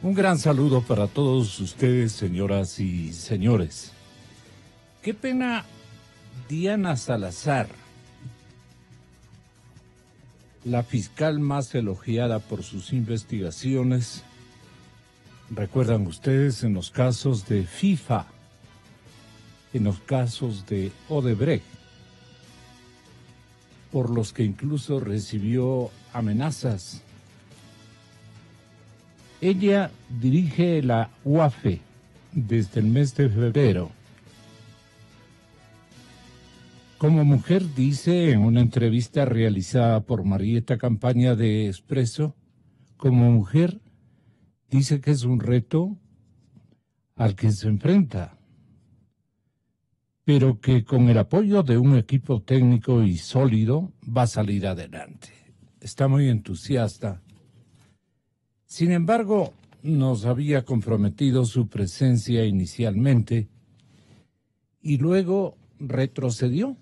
Un gran saludo para todos ustedes, señoras y señores. Qué pena Diana Salazar, la fiscal más elogiada por sus investigaciones. Recuerdan ustedes en los casos de FIFA, en los casos de Odebrecht, por los que incluso recibió amenazas. Ella dirige la UAFE desde el mes de febrero. Como mujer, dice en una entrevista realizada por Marieta Campaña de Expreso, como mujer, dice que es un reto al que se enfrenta, pero que con el apoyo de un equipo técnico y sólido va a salir adelante. Está muy entusiasta. Sin embargo, nos había comprometido su presencia inicialmente y luego retrocedió.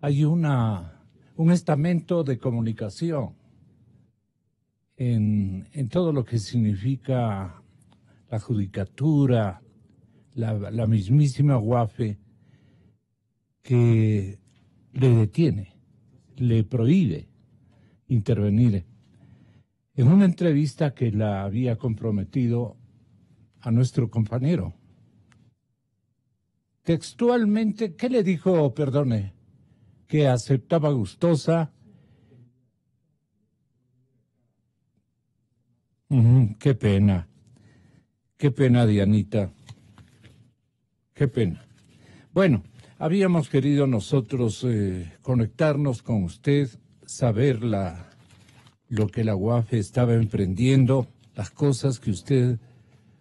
Hay un estamento de comunicación en todo lo que significa la judicatura, la mismísima UAFE, que le detiene, le prohíbe intervenir. En una entrevista que la había comprometido a nuestro compañero, textualmente, ¿qué le dijo, perdone? Que aceptaba gustosa. Qué pena, Dianita, qué pena. Bueno, habíamos querido nosotros conectarnos con usted, saber lo que la UAFE estaba emprendiendo, las cosas que usted,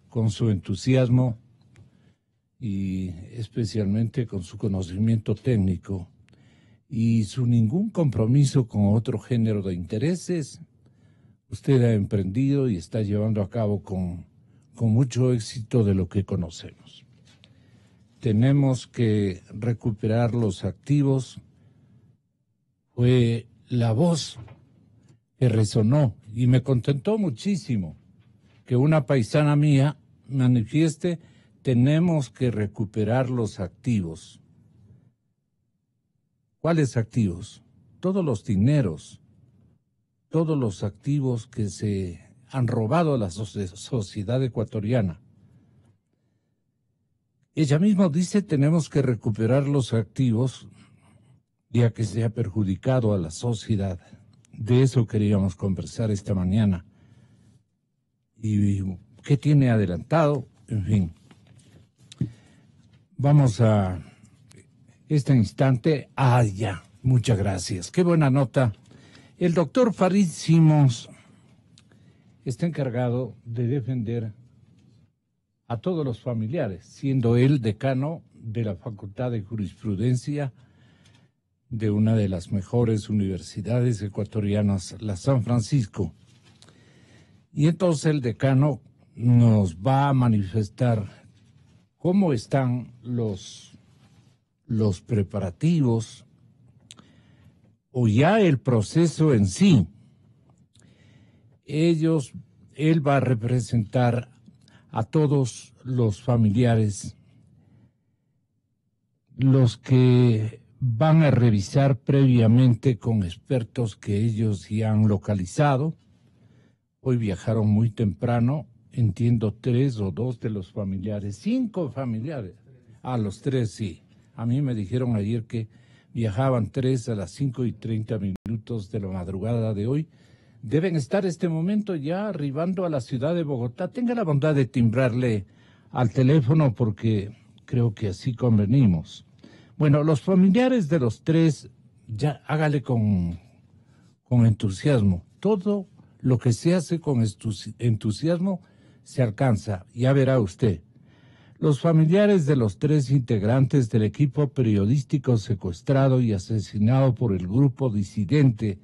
con su entusiasmo y especialmente con su conocimiento técnico y su ningún compromiso con otro género de intereses, usted ha emprendido y está llevando a cabo con mucho éxito de lo que conocemos. Tenemos que recuperar los activos. Fue la voz que resonó y me contentó muchísimo que una paisana mía manifieste: tenemos que recuperar los activos. ¿Cuáles activos? Todos los dineros, todos los activos que se han robado a la sociedad ecuatoriana. Ella misma dice: tenemos que recuperar los activos ya que se ha perjudicado a la sociedad. De eso queríamos conversar esta mañana. ¿Y qué tiene adelantado? En fin, vamos a este instante. Ya, muchas gracias. Qué buena nota. El doctor Farid Simons está encargado de defender a todos los familiares, siendo él decano de la Facultad de Jurisprudencia de una de las mejores universidades ecuatorianas, la San Francisco. Y entonces el decano nos va a manifestar cómo están los preparativos o ya el proceso en sí. Él va a representar a todos los familiares, los que van a revisar previamente con expertos que ellos ya han localizado. Hoy viajaron muy temprano, entiendo 3 o 2 de los familiares, 5 familiares. Los 3 sí. A mí me dijeron ayer que viajaban 3 a las 5:30 de la madrugada de hoy. Deben estar este momento ya arribando a la ciudad de Bogotá. Tenga la bondad de timbrarle al teléfono porque creo que así convenimos. Bueno, los familiares de los 3, ya hágale con entusiasmo. Todo lo que se hace con entusiasmo se alcanza, ya verá usted. Los familiares de los 3 integrantes del equipo periodístico secuestrado y asesinado por el grupo disidente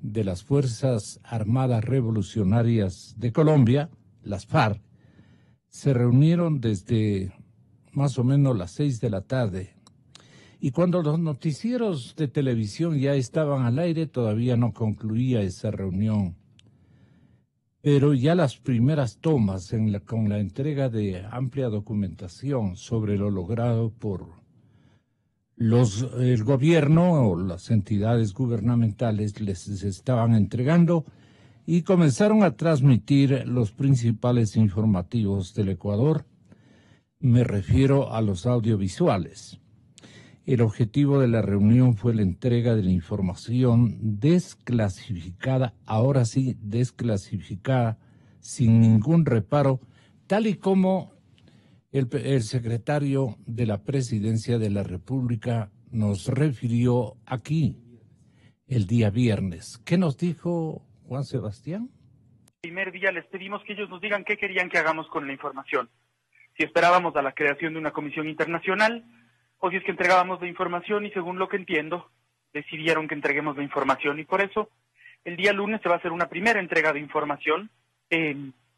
de las Fuerzas Armadas Revolucionarias de Colombia, las FARC, se reunieron desde más o menos las 6 de la tarde. Y cuando los noticieros de televisión ya estaban al aire, todavía no concluía esa reunión. pero ya las primeras tomas con la entrega de amplia documentación sobre lo logrado por el gobierno o las entidades gubernamentales les estaban entregando y comenzaron a transmitir los principales informativos del Ecuador. Me refiero a los audiovisuales. El objetivo de la reunión fue la entrega de la información desclasificada, ahora sí, desclasificada, sin ningún reparo, tal y como el secretario de la Presidencia de la República nos refirió aquí el día viernes. ¿Qué nos dijo Juan Sebastián? El primer día les pedimos que ellos nos digan qué querían que hagamos con la información. Si esperábamos a la creación de una comisión internacional o si es que entregábamos la información y según lo que entiendo, decidieron que entreguemos la información y por eso el día lunes se va a hacer una primera entrega de información.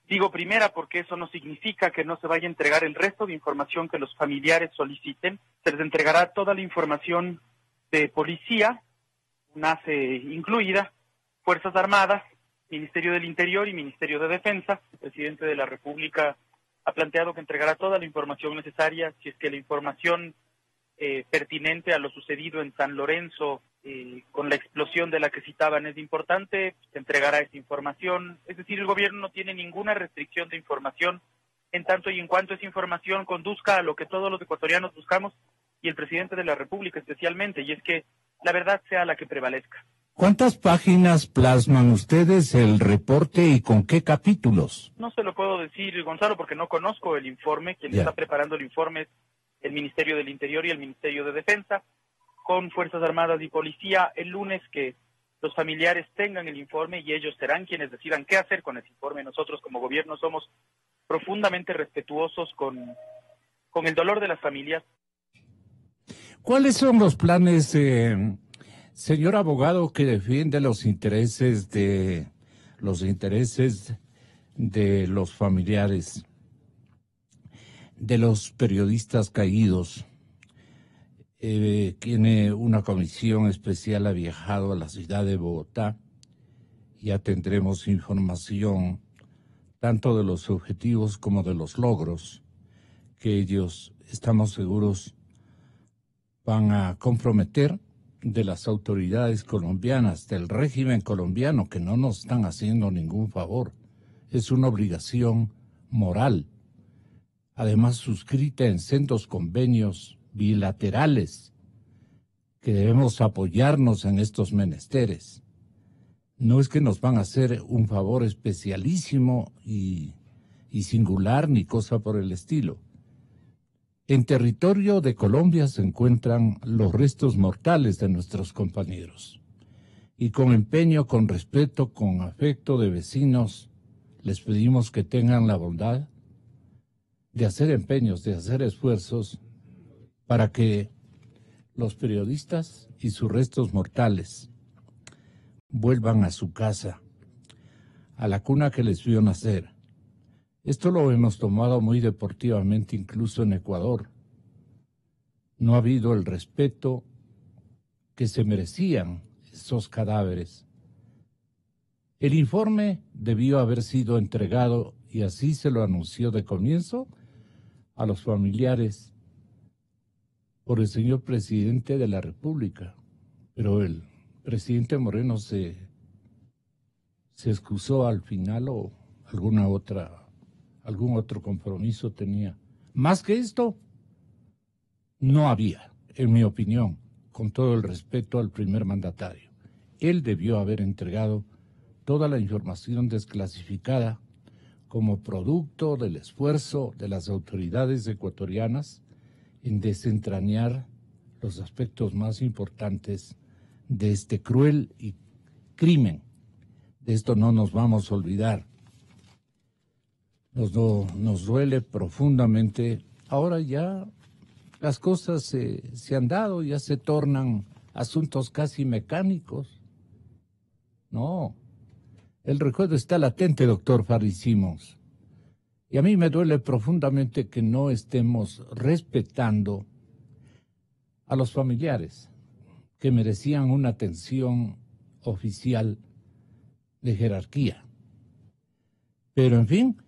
Digo primera porque eso no significa que no se vaya a entregar el resto de información que los familiares soliciten. Se les entregará toda la información de policía, NACE incluida, Fuerzas Armadas, Ministerio del Interior y Ministerio de Defensa. El presidente de la República ha planteado que entregará toda la información necesaria. Si es que la información pertinente a lo sucedido en San Lorenzo con la explosión de la que citaban es importante, se entregará esa información. Es decir, el gobierno no tiene ninguna restricción de información en tanto y en cuanto esa información conduzca a lo que todos los ecuatorianos buscamos y el presidente de la República especialmente, y es que la verdad sea la que prevalezca. ¿Cuántas páginas plasman ustedes el reporte y con qué capítulos? No se lo puedo decir, Gonzalo, porque no conozco el informe. Quien está preparando el informe es el Ministerio del Interior y el Ministerio de Defensa, con Fuerzas Armadas y Policía. El lunes que los familiares tengan el informe y ellos serán quienes decidan qué hacer con ese informe. Nosotros como gobierno somos profundamente respetuosos con el dolor de las familias. ¿Cuáles son los planes, señor abogado, que defiende los intereses de los familiares, de los periodistas caídos? Tiene una comisión especial, ha viajado a la ciudad de Bogotá. Ya tendremos información tanto de los objetivos como de los logros que ellos, estamos seguros, van a comprometer de las autoridades colombianas, del régimen colombiano, que no nos están haciendo ningún favor. Es una obligación moral, además suscrita en sendos convenios bilaterales, que debemos apoyarnos en estos menesteres. No es que nos van a hacer un favor especialísimo y singular ni cosa por el estilo. En territorio de Colombia se encuentran los restos mortales de nuestros compañeros. Y con empeño, con respeto, con afecto de vecinos, les pedimos que tengan la bondad de hacer empeños, de hacer esfuerzos para que los periodistas y sus restos mortales vuelvan a su casa, a la cuna que les vio nacer. Esto lo hemos tomado muy deportivamente, incluso en Ecuador. No ha habido el respeto que se merecían esos cadáveres. El informe debió haber sido entregado, y así se lo anunció de comienzo, a los familiares por el señor presidente de la República. Pero el presidente Moreno se excusó al final o algún otro compromiso tenía. Más que esto, no había, en mi opinión, con todo el respeto al primer mandatario. Él debió haber entregado toda la información desclasificada como producto del esfuerzo de las autoridades ecuatorianas en desentrañar los aspectos más importantes de este cruel crimen. De esto no nos vamos a olvidar. Nos duele profundamente. Ahora ya las cosas se han dado, ya se tornan asuntos casi mecánicos. No, el recuerdo está latente, doctor Farid Simons. Y a mí me duele profundamente que no estemos respetando a los familiares que merecían una atención oficial de jerarquía. Pero en fin,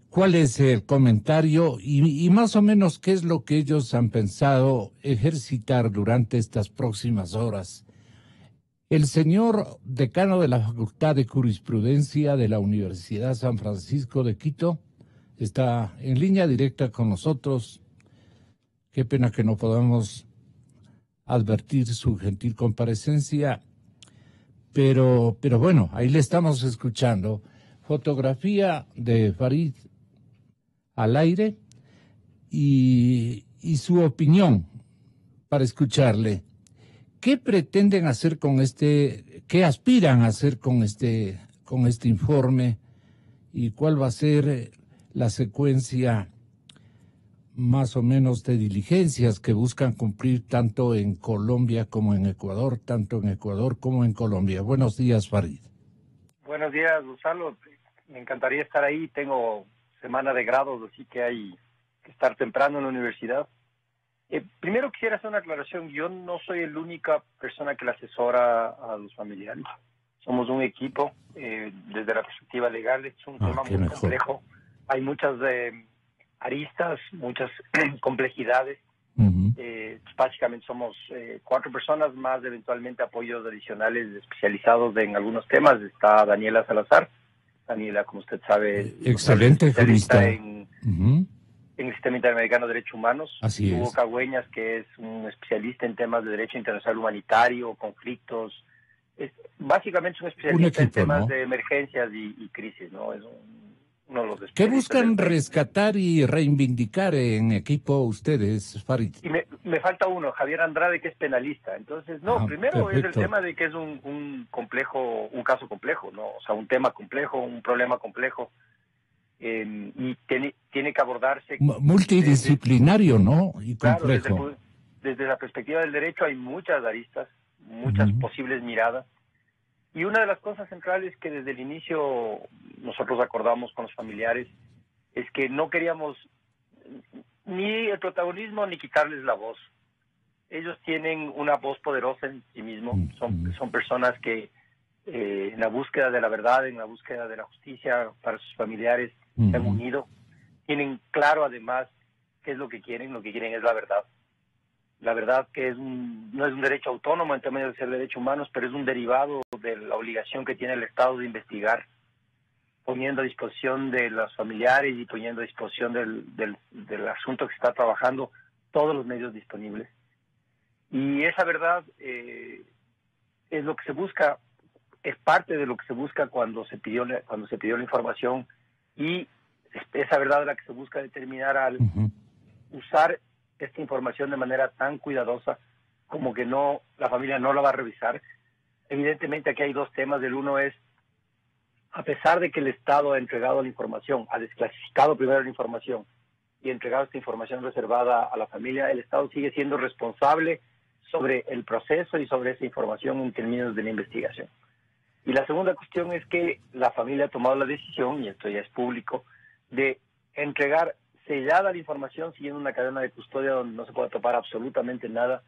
¿cuál es el comentario y más o menos qué es lo que ellos han pensado ejercitar durante estas próximas horas? El señor decano de la Facultad de Jurisprudencia de la Universidad San Francisco de Quito está en línea directa con nosotros. Qué pena que no podamos advertir su gentil comparecencia, pero bueno, ahí le estamos escuchando. Fotografía de Farid al aire y su opinión para escucharle. ¿Qué pretenden hacer con qué aspiran a hacer con este informe y cuál va a ser la secuencia más o menos de diligencias que buscan cumplir tanto en Colombia como en Ecuador, tanto en Ecuador como en Colombia? Buenos días, Farid. Buenos días, Gonzalo. Me encantaría estar ahí. Tengo semana de grados, así que hay que estar temprano en la universidad. Primero quisiera hacer una aclaración. Yo no soy la única persona que le asesora a los familiares. Somos un equipo. Desde la perspectiva legal es un tema muy complejo. Hay muchas aristas, muchas complejidades. Básicamente somos 4 personas más, eventualmente apoyos adicionales especializados en algunos temas. Está Daniela Salazar. Daniela, como usted sabe, excelente jurista en el Sistema Interamericano de Derechos Humanos. Así Hugo es. Cagüeñas, que es un especialista en temas de derecho internacional humanitario, conflictos. Básicamente es un especialista en temas, ¿no?, de emergencias y crisis, ¿no? Es uno de los especialistas. ¿Qué buscan rescatar y reivindicar en equipo ustedes, Farid? Y me falta uno, Javier Andrade, que es penalista. Entonces, primero perfecto. Es el tema de que es un caso complejo, ¿no? O sea, un tema complejo, un problema complejo. Y tiene que abordarse multidisciplinario, ¿no? Y complejo. Claro, desde la perspectiva del derecho hay muchas aristas, muchas posibles miradas, y una de las cosas centrales que desde el inicio nosotros acordamos con los familiares es que no queríamos ni el protagonismo ni quitarles la voz. Ellos tienen una voz poderosa en sí mismos, son personas que en la búsqueda de la verdad, en la búsqueda de la justicia para sus familiares, se han unido, tienen claro además qué es lo que quieren es la verdad. La verdad que no es un derecho autónomo en términos de ser derechos humanos, pero es un derivado de la obligación que tiene el Estado de investigar, poniendo a disposición de los familiares y poniendo a disposición del asunto que se está trabajando todos los medios disponibles. Y esa verdad es lo que se busca, es parte de lo que se busca cuando se pidió la información, y esa verdad es la que se busca determinar al usar esta información de manera tan cuidadosa como que la familia no la va a revisar. Evidentemente aquí hay 2 temas. El uno es, a pesar de que el Estado ha entregado la información, ha desclasificado primero la información y entregado esta información reservada a la familia, el Estado sigue siendo responsable sobre el proceso y sobre esa información en términos de la investigación. Y la segunda cuestión es que la familia ha tomado la decisión, y esto ya es público, de entregar sellada la información siguiendo una cadena de custodia donde no se puede topar absolutamente nada,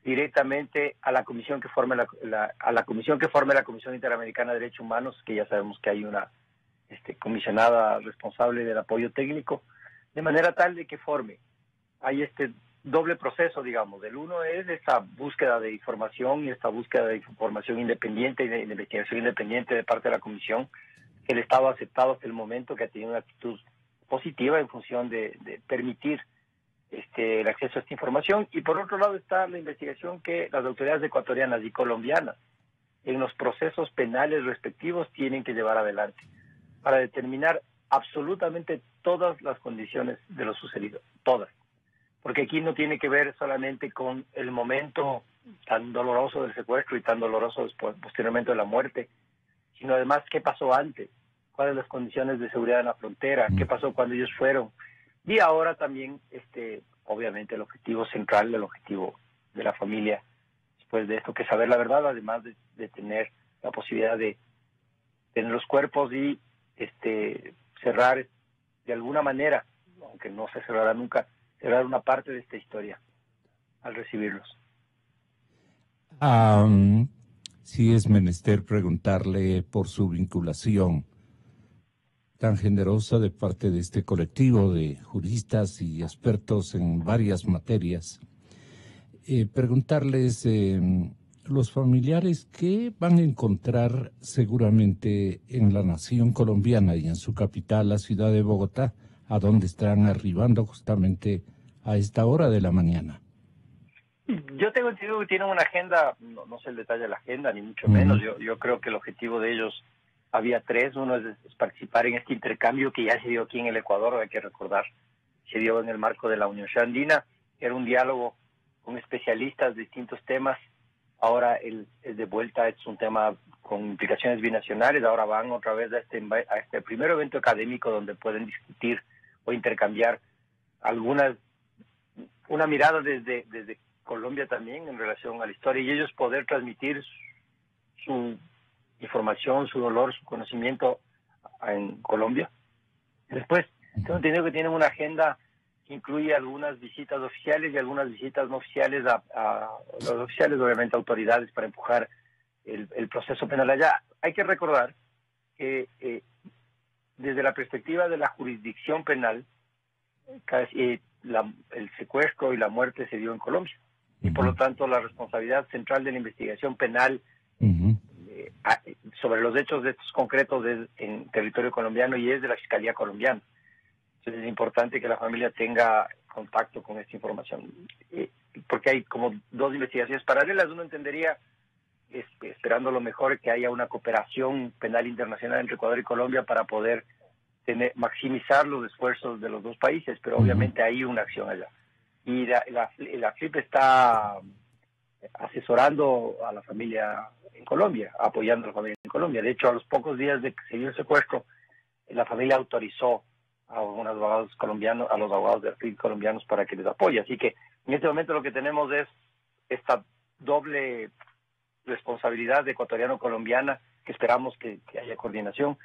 directamente a la comisión que forme la Comisión Interamericana de Derechos Humanos, que ya sabemos que hay una comisionada responsable del apoyo técnico, de manera tal de que hay este doble proceso, digamos. El uno es esta búsqueda de información y esta búsqueda de información independiente y de investigación independiente de parte de la comisión, que el Estado ha aceptado hasta el momento, que ha tenido una actitud positiva en función de permitir el acceso a esta información. Y por otro lado está la investigación que las autoridades ecuatorianas y colombianas en los procesos penales respectivos tienen que llevar adelante para determinar absolutamente todas las condiciones de lo sucedido, todas. Porque aquí no tiene que ver solamente con el momento tan doloroso del secuestro y tan doloroso posteriormente de la muerte, sino además qué pasó antes, cuáles las condiciones de seguridad en la frontera, qué pasó cuando ellos fueron. Y ahora también, obviamente, el objetivo central, el objetivo de la familia, después de esto, que es saber la verdad, además de tener la posibilidad de tener los cuerpos y cerrar de alguna manera, aunque no se cerrará nunca, cerrar una parte de esta historia al recibirlos. Sí es menester preguntarle por su vinculación tan generosa de parte de este colectivo de juristas y expertos en varias materias. Preguntarles, los familiares, ¿qué van a encontrar seguramente en la nación colombiana y en su capital, la ciudad de Bogotá, a donde están arribando justamente a esta hora de la mañana? Yo tengo entendido que tienen una agenda, no sé el detalle de la agenda, ni mucho menos. Yo creo que el objetivo de ellos, había tres. Uno es participar en este intercambio que ya se dio aquí en el Ecuador, hay que recordar, se dio en el marco de la Unión Andina. Era un diálogo con especialistas de distintos temas. Ahora el de vuelta es un tema con implicaciones binacionales. Ahora van otra vez a este primer evento académico donde pueden discutir o intercambiar una mirada desde Colombia también en relación a la historia, y ellos poder transmitir su información, su dolor, su conocimiento en Colombia. Después, tengo entendido que tienen una agenda que incluye algunas visitas oficiales y algunas visitas no oficiales a los oficiales, obviamente autoridades, para empujar el proceso penal allá. Hay que recordar que desde la perspectiva de la jurisdicción penal, el secuestro y la muerte se dio en Colombia. Y por lo tanto la responsabilidad central de la investigación penal sobre los hechos de estos concretos es en territorio colombiano y es de la Fiscalía colombiana. Entonces es importante que la familia tenga contacto con esta información, porque hay como dos investigaciones paralelas. Uno entendería, esperando lo mejor, que haya una cooperación penal internacional entre Ecuador y Colombia para poder maximizar los esfuerzos de los dos países, pero obviamente hay una acción allá. Y la FLIP está asesorando a la familia en Colombia, apoyando a la familia en Colombia. De hecho, a los pocos días de que se dio el secuestro, la familia autorizó a unos abogados colombianos, a los abogados de la FLIP colombianos, para que les apoye. Así que en este momento lo que tenemos es esta doble responsabilidad de ecuatoriano-colombiana, que esperamos que haya coordinación.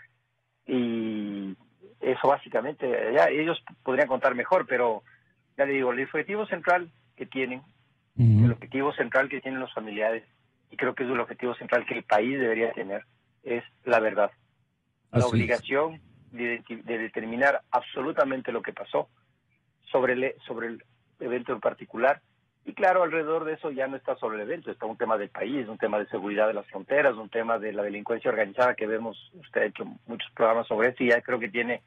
Y eso básicamente, ya ellos podrían contar mejor, pero ya le digo, el objetivo central que tienen, el objetivo central que tienen los familiares, y creo que es el objetivo central que el país debería tener, es la verdad. La obligación de determinar absolutamente lo que pasó sobre el evento en particular. Y claro, alrededor de eso ya no está sobre el evento, está un tema del país, un tema de seguridad de las fronteras, un tema de la delincuencia organizada, que vemos, usted ha hecho muchos programas sobre eso, y ya creo que tiene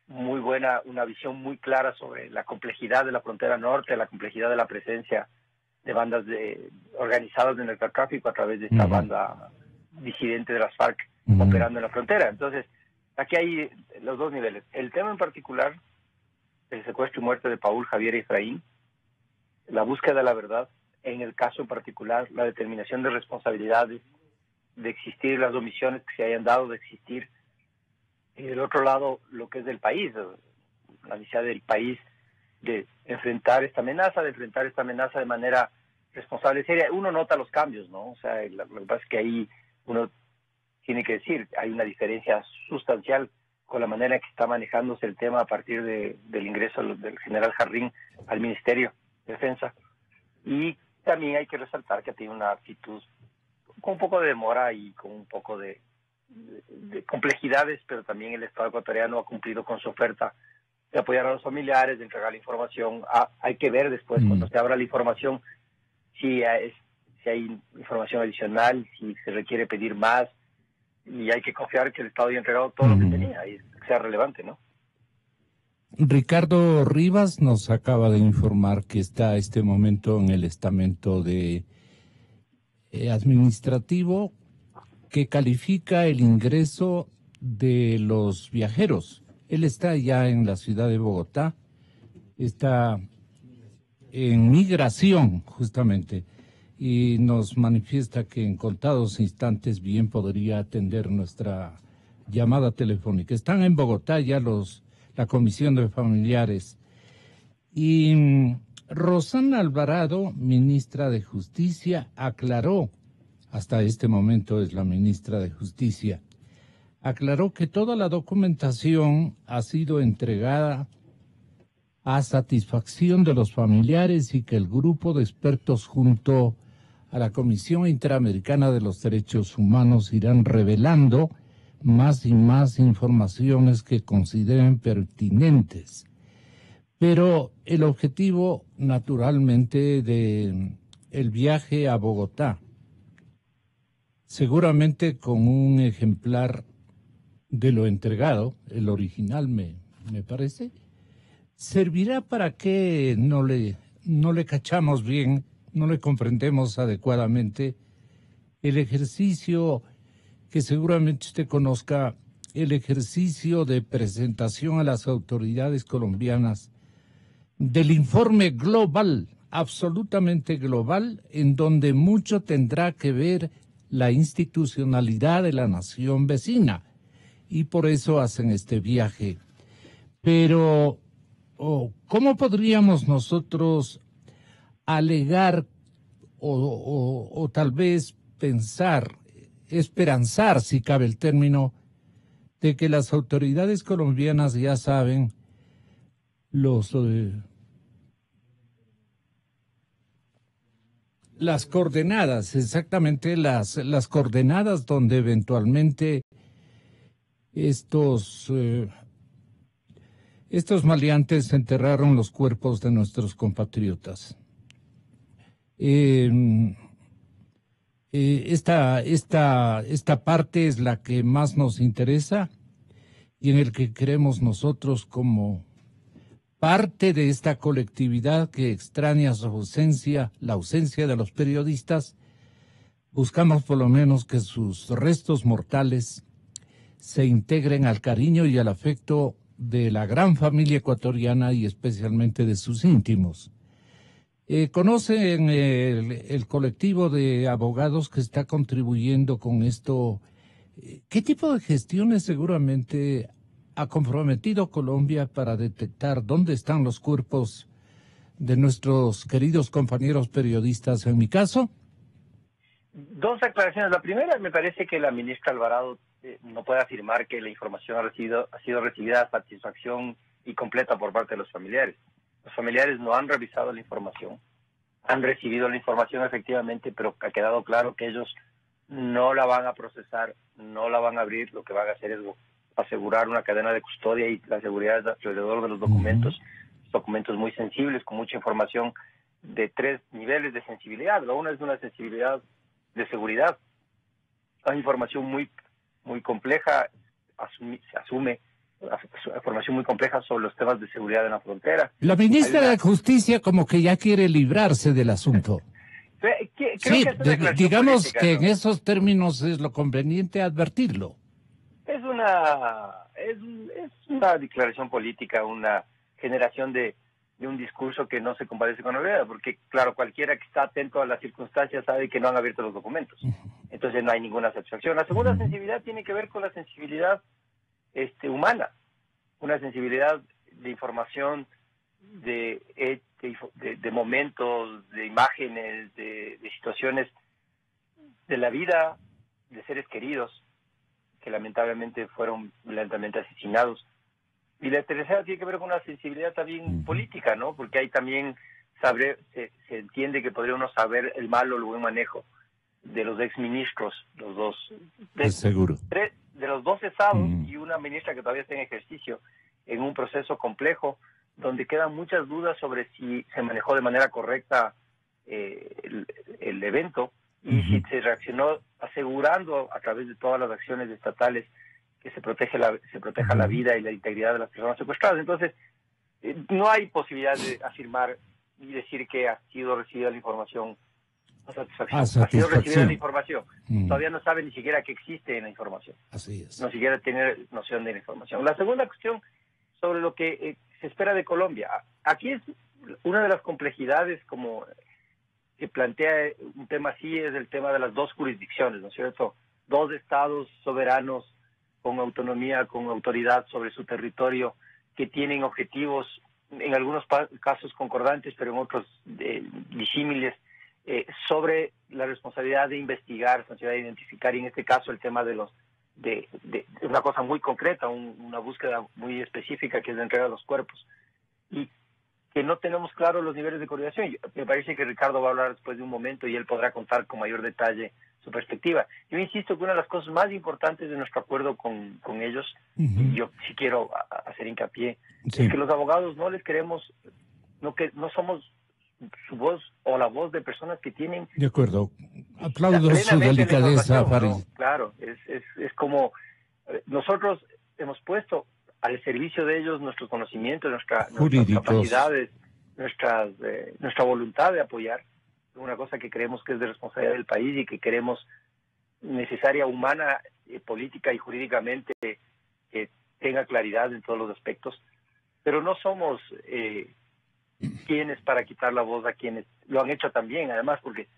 una visión muy clara sobre la complejidad de la frontera norte, la complejidad de la presencia de bandas organizadas de narcotráfico a través de esta banda disidente de las FARC operando en la frontera. Entonces, aquí hay los dos niveles. El tema en particular, el secuestro y muerte de Paul Javier Efraín, la búsqueda de la verdad, en el caso en particular, la determinación de responsabilidades, de existir las omisiones que se hayan dado de existir. Y del otro lado, lo que es del país, la necesidad del país de enfrentar esta amenaza, de manera responsable y seria. Uno nota los cambios, ¿no? O sea, lo que pasa es que ahí uno tiene que decir, hay una diferencia sustancial con la manera en que está manejándose el tema a partir del ingreso del general Jarrín al Ministerio de Defensa. Y también hay que resaltar que tiene una actitud con un poco de demora y con un poco de complejidades, pero también el Estado ecuatoriano ha cumplido con su oferta de apoyar a los familiares, de entregar la información. Hay que ver después, cuando se abra la información, si hay información adicional, si se requiere pedir más, y hay que confiar que el Estado haya entregado todo lo que tenía y que sea relevante, ¿no? Ricardo Rivas nos acaba de informar que está a este momento en el estamento de administrativo que califica el ingreso de los viajeros. Él está ya en la ciudad de Bogotá, está en migración justamente, y nos manifiesta que en contados instantes bien podría atender nuestra llamada telefónica. Están en Bogotá ya la Comisión de Familiares. Y Rosana Alvarado, ministra de Justicia, aclaró, hasta este momento es la ministra de Justicia, aclaró que toda la documentación ha sido entregada a satisfacción de los familiares y que el grupo de expertos junto a la Comisión Interamericana de los Derechos Humanos irán revelando más y más informaciones que consideren pertinentes. Pero el objetivo, naturalmente, de el viaje a Bogotá, seguramente con un ejemplar de lo entregado, el original me parece, servirá para que no le cachamos bien, no le comprendemos adecuadamente el ejercicio que seguramente usted conozca, el ejercicio de presentación a las autoridades colombianas del informe global, absolutamente global, en donde mucho tendrá que ver la institucionalidad de la nación vecina, y por eso hacen este viaje. Pero, ¿cómo podríamos nosotros alegar o tal vez pensar, esperanzar, si cabe el término, de que las autoridades colombianas ya saben las coordenadas, exactamente las coordenadas donde eventualmente estos maleantes enterraron los cuerpos de nuestros compatriotas? Esta parte es la que más nos interesa y en el que queremos nosotros, como parte de esta colectividad que extraña su ausencia, la ausencia de los periodistas, buscamos por lo menos que sus restos mortales se integren al cariño y al afecto de la gran familia ecuatoriana y especialmente de sus íntimos. ¿Conocen el colectivo de abogados que está contribuyendo con esto? ¿Qué tipo de gestiones seguramente ha comprometido Colombia para detectar dónde están los cuerpos de nuestros queridos compañeros periodistas, en mi caso? Dos aclaraciones. La primera, me parece que la ministra Alvarado no puede afirmar que la información ha sido recibida a satisfacción y completa por parte de los familiares. Los familiares no han revisado la información, han recibido la información efectivamente, pero ha quedado claro que ellos no la van a procesar, no la van a abrir. Lo que van a hacer es asegurar una cadena de custodia y la seguridad alrededor de los documentos, documentos muy sensibles, con mucha información de 3 niveles de sensibilidad. La una es una sensibilidad de seguridad. Hay información muy compleja, se asume información muy compleja sobre los temas de seguridad en la frontera. La ministra de Justicia como que ya quiere librarse del asunto. Creo sí, que es una digamos política, que ¿no? En esos términos es lo conveniente advertirlo. Es una declaración política, una generación de un discurso que no se compadece con la realidad, porque claro, cualquiera que está atento a las circunstancias sabe que no han abierto los documentos. Entonces no hay ninguna satisfacción. La segunda sensibilidad tiene que ver con la sensibilidad humana, una sensibilidad de información, de momentos, de imágenes, de situaciones de la vida de seres queridos que lamentablemente fueron violentamente asesinados. Y la tercera tiene que ver con una sensibilidad también política, ¿no? Porque hay también se entiende que podría uno saber el mal o el buen manejo de los exministros, los dos, seguro. de los dos cesados y una ministra que todavía está en ejercicio, en un proceso complejo donde quedan muchas dudas sobre si se manejó de manera correcta el evento y si se reaccionó asegurando a través de todas las acciones estatales que se proteja la vida y la integridad de las personas secuestradas. Entonces, no hay posibilidad de afirmar y decir que ha sido recibida la información a satisfacción. Ha sido recibida la información. Todavía no sabe ni siquiera que existe en la información. Así es. No siquiera tiene noción de la información. La segunda cuestión sobre lo que se espera de Colombia. Aquí es una de las complejidades como que plantea un tema así, es el tema de las dos jurisdicciones, ¿no es cierto? Dos estados soberanos con autonomía, con autoridad sobre su territorio, que tienen objetivos, en algunos casos concordantes, pero en otros disímiles, sobre la responsabilidad de investigar, responsabilidad de identificar, y en este caso el tema de una cosa muy concreta, una búsqueda muy específica, que es la entrega de los cuerpos. Y que no tenemos claros los niveles de coordinación. Me parece que Ricardo va a hablar después de un momento y él podrá contar con mayor detalle perspectiva. Yo insisto que una de las cosas más importantes de nuestro acuerdo con ellos, y yo sí quiero hacer hincapié, es que los abogados no les queremos, no somos su voz o la voz de personas que tienen... De acuerdo. Aplaudo su delicadeza, Farid. ¿no? Claro, es como nosotros hemos puesto al servicio de ellos nuestros conocimientos, nuestras capacidades, nuestra voluntad de apoyar una cosa que creemos que es de responsabilidad del país y que queremos necesaria, humana, política y jurídicamente que tenga claridad en todos los aspectos, pero no somos quienes para quitar la voz a quienes lo han hecho también, además, porque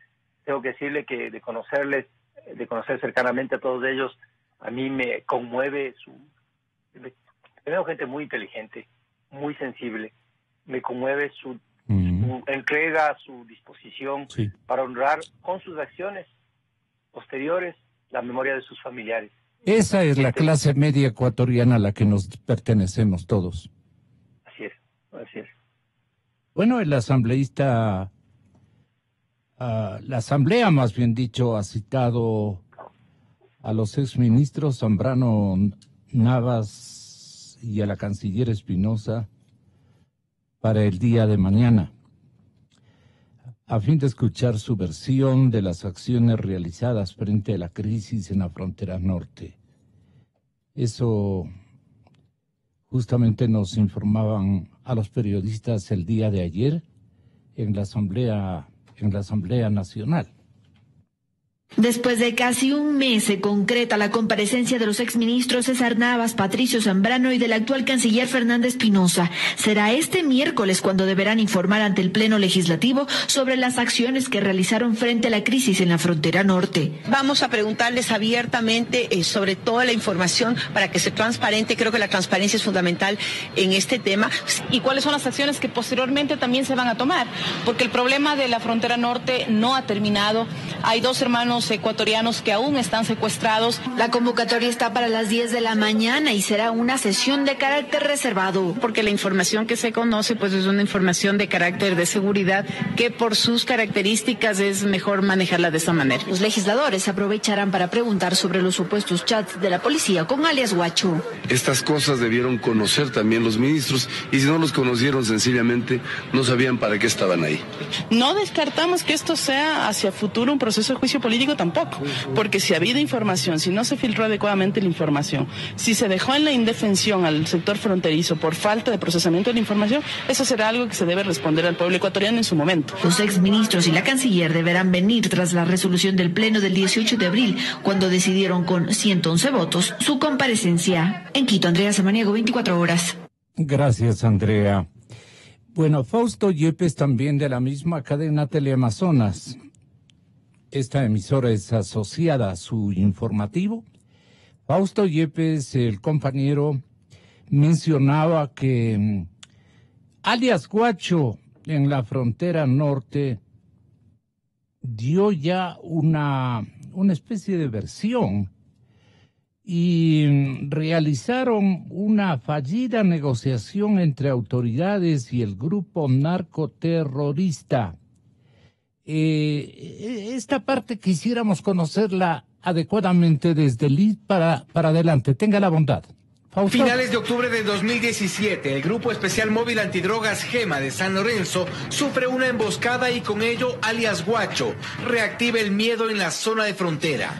tengo que decirle que de conocer cercanamente a todos ellos, a mí me conmueve tengo gente muy inteligente, muy sensible, me conmueve su entrega, su disposición para honrar con sus acciones posteriores la memoria de sus familiares. Esa es la clase media ecuatoriana a la que nos pertenecemos todos. Así es. Bueno, el asambleísta, la asamblea más bien dicho, ha citado a los exministros Zambrano, Navas y a la canciller Espinosa para el día de mañana, a fin de escuchar su versión de las acciones realizadas frente a la crisis en la frontera norte. Eso justamente nos informaban a los periodistas el día de ayer en la Asamblea Nacional. Después de casi un mes se concreta la comparecencia de los exministros César Navas, Patricio Zambrano y del actual canciller Fernanda Espinosa. Será este miércoles cuando deberán informar ante el Pleno Legislativo sobre las acciones que realizaron frente a la crisis en la frontera norte. Vamos a preguntarles abiertamente sobre toda la información para que sea transparente. Creo que la transparencia es fundamental en este tema. ¿Y cuáles son las acciones que posteriormente también se van a tomar? Porque el problema de la frontera norte no ha terminado. Hay 2 hermanos ecuatorianos que aún están secuestrados. La convocatoria está para las 10 de la mañana y será una sesión de carácter reservado. Porque la información que se conoce pues es una información de carácter de seguridad que por sus características es mejor manejarla de esta manera. Los legisladores aprovecharán para preguntar sobre los supuestos chats de la policía con alias Guacho. Estas cosas debieron conocer también los ministros y si no los conocieron sencillamente no sabían para qué estaban ahí. No descartamos que esto sea hacia futuro un proceso de juicio político tampoco, porque si ha habido información, si no se filtró adecuadamente la información, si se dejó en la indefensión al sector fronterizo por falta de procesamiento de la información, eso será algo que se debe responder al pueblo ecuatoriano en su momento. Los exministros y la canciller deberán venir tras la resolución del Pleno del 18 de abril, cuando decidieron con 111 votos su comparecencia. En Quito, Andrea Samaniego, 24 horas. Gracias, Andrea. Bueno, Fausto Yepes, también de la misma cadena Teleamazonas. Esta emisora es asociada a su informativo. Fausto Yepes, el compañero, mencionaba que alias Guacho en la frontera norte dio ya una especie de versión y realizaron una fallida negociación entre autoridades y el grupo narcoterrorista. Esta parte quisiéramos conocerla adecuadamente desde el para adelante. Tenga la bondad. Fausto. Finales de octubre de 2017, el Grupo Especial Móvil Antidrogas GEMA de San Lorenzo sufre una emboscada y con ello alias Guacho reactiva el miedo en la zona de frontera.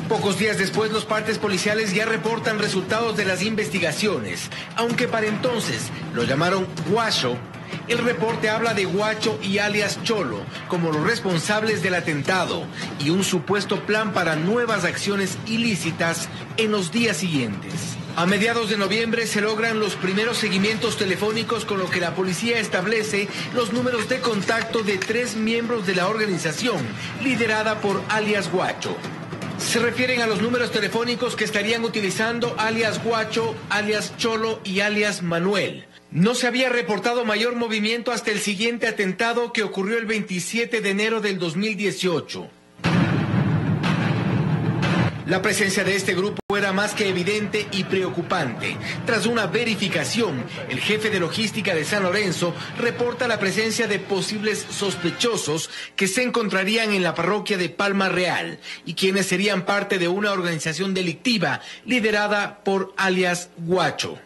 Pocos días después, los partes policiales ya reportan resultados de las investigaciones, aunque para entonces lo llamaron Guacho. El reporte habla de Guacho y alias Cholo como los responsables del atentado y un supuesto plan para nuevas acciones ilícitas en los días siguientes. A mediados de noviembre se logran los primeros seguimientos telefónicos, con lo que la policía establece los números de contacto de 3 miembros de la organización, liderada por alias Guacho. Se refieren a los números telefónicos que estarían utilizando alias Guacho, alias Cholo y alias Manuel. No se había reportado mayor movimiento hasta el siguiente atentado, que ocurrió el 27 de enero del 2018. La presencia de este grupo era más que evidente y preocupante. Tras una verificación, el jefe de logística de San Lorenzo reporta la presencia de posibles sospechosos que se encontrarían en la parroquia de Palma Real y quienes serían parte de una organización delictiva liderada por alias Guacho.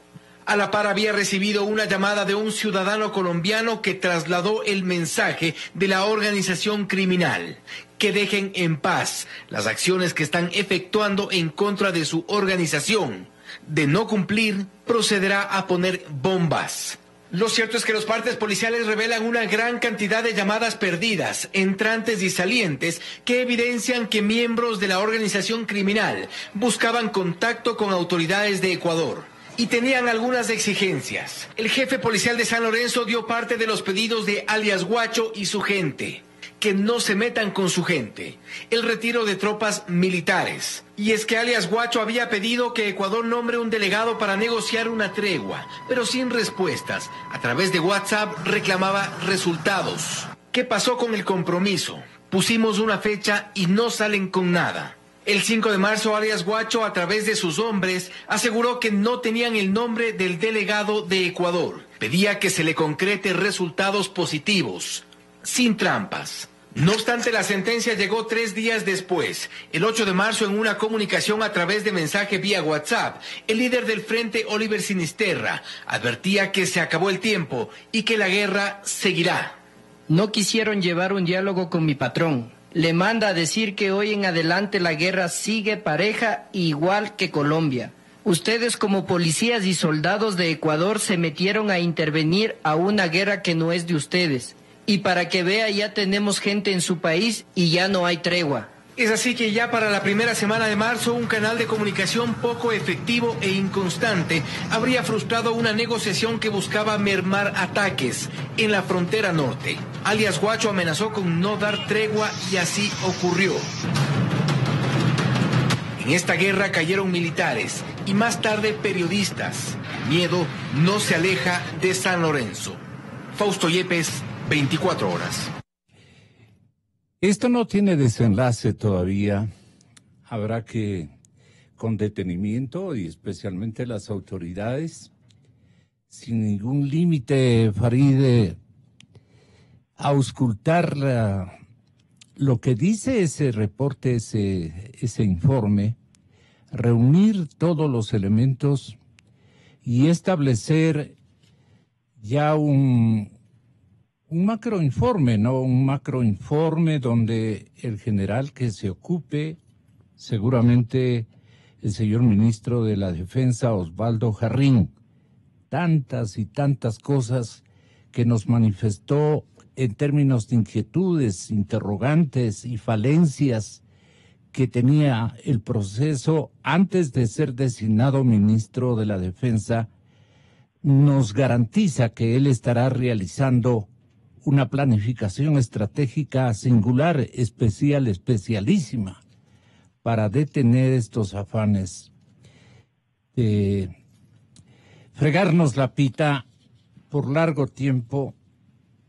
A la par había recibido una llamada de un ciudadano colombiano que trasladó el mensaje de la organización criminal: que dejen en paz las acciones que están efectuando en contra de su organización. De no cumplir, procederá a poner bombas. Lo cierto es que los partes policiales revelan una gran cantidad de llamadas perdidas, entrantes y salientes, que evidencian que miembros de la organización criminal buscaban contacto con autoridades de Ecuador y tenían algunas exigencias. El jefe policial de San Lorenzo dio parte de los pedidos de alias Guacho y su gente: que no se metan con su gente, el retiro de tropas militares. Y es que alias Guacho había pedido que Ecuador nombre un delegado para negociar una tregua, pero sin respuestas. A través de WhatsApp reclamaba resultados. ¿Qué pasó con el compromiso? Pusimos una fecha y no salen con nada. El 5 de marzo, alias Guacho, a través de sus hombres, aseguró que no tenían el nombre del delegado de Ecuador. Pedía que se le concrete resultados positivos, sin trampas. No obstante, la sentencia llegó 3 días después. El 8 de marzo, en una comunicación a través de mensaje vía WhatsApp, el líder del frente, Oliver Sinisterra, advertía que se acabó el tiempo y que la guerra seguirá. No quisieron llevar un diálogo con mi patrón. Le manda a decir que hoy en adelante la guerra sigue pareja, igual que Colombia. Ustedes como policías y soldados de Ecuador se metieron a intervenir a una guerra que no es de ustedes. Y para que vea, ya tenemos gente en su país y ya no hay tregua. Es así que ya para la primera semana de marzo, un canal de comunicación poco efectivo e inconstante habría frustrado una negociación que buscaba mermar ataques en la frontera norte. Alias Guacho amenazó con no dar tregua y así ocurrió. En esta guerra cayeron militares y más tarde periodistas. El miedo no se aleja de San Lorenzo. Fausto Yepes, 24 horas. Esto no tiene desenlace todavía. Habrá que, con detenimiento y especialmente las autoridades, sin ningún límite, Farideh, auscultar lo que dice ese reporte, ese informe, reunir todos los elementos y establecer ya un macroinforme, ¿no? Un macroinforme donde el general que se ocupe, seguramente el señor ministro de la Defensa, Osvaldo Jarrín, tantas y tantas cosas que nos manifestó en términos de inquietudes, interrogantes y falencias que tenía el proceso antes de ser designado ministro de la Defensa, nos garantiza que él estará realizando una planificación estratégica singular, especial, especialísima, para detener estos afanes de fregarnos la pita por largo tiempo,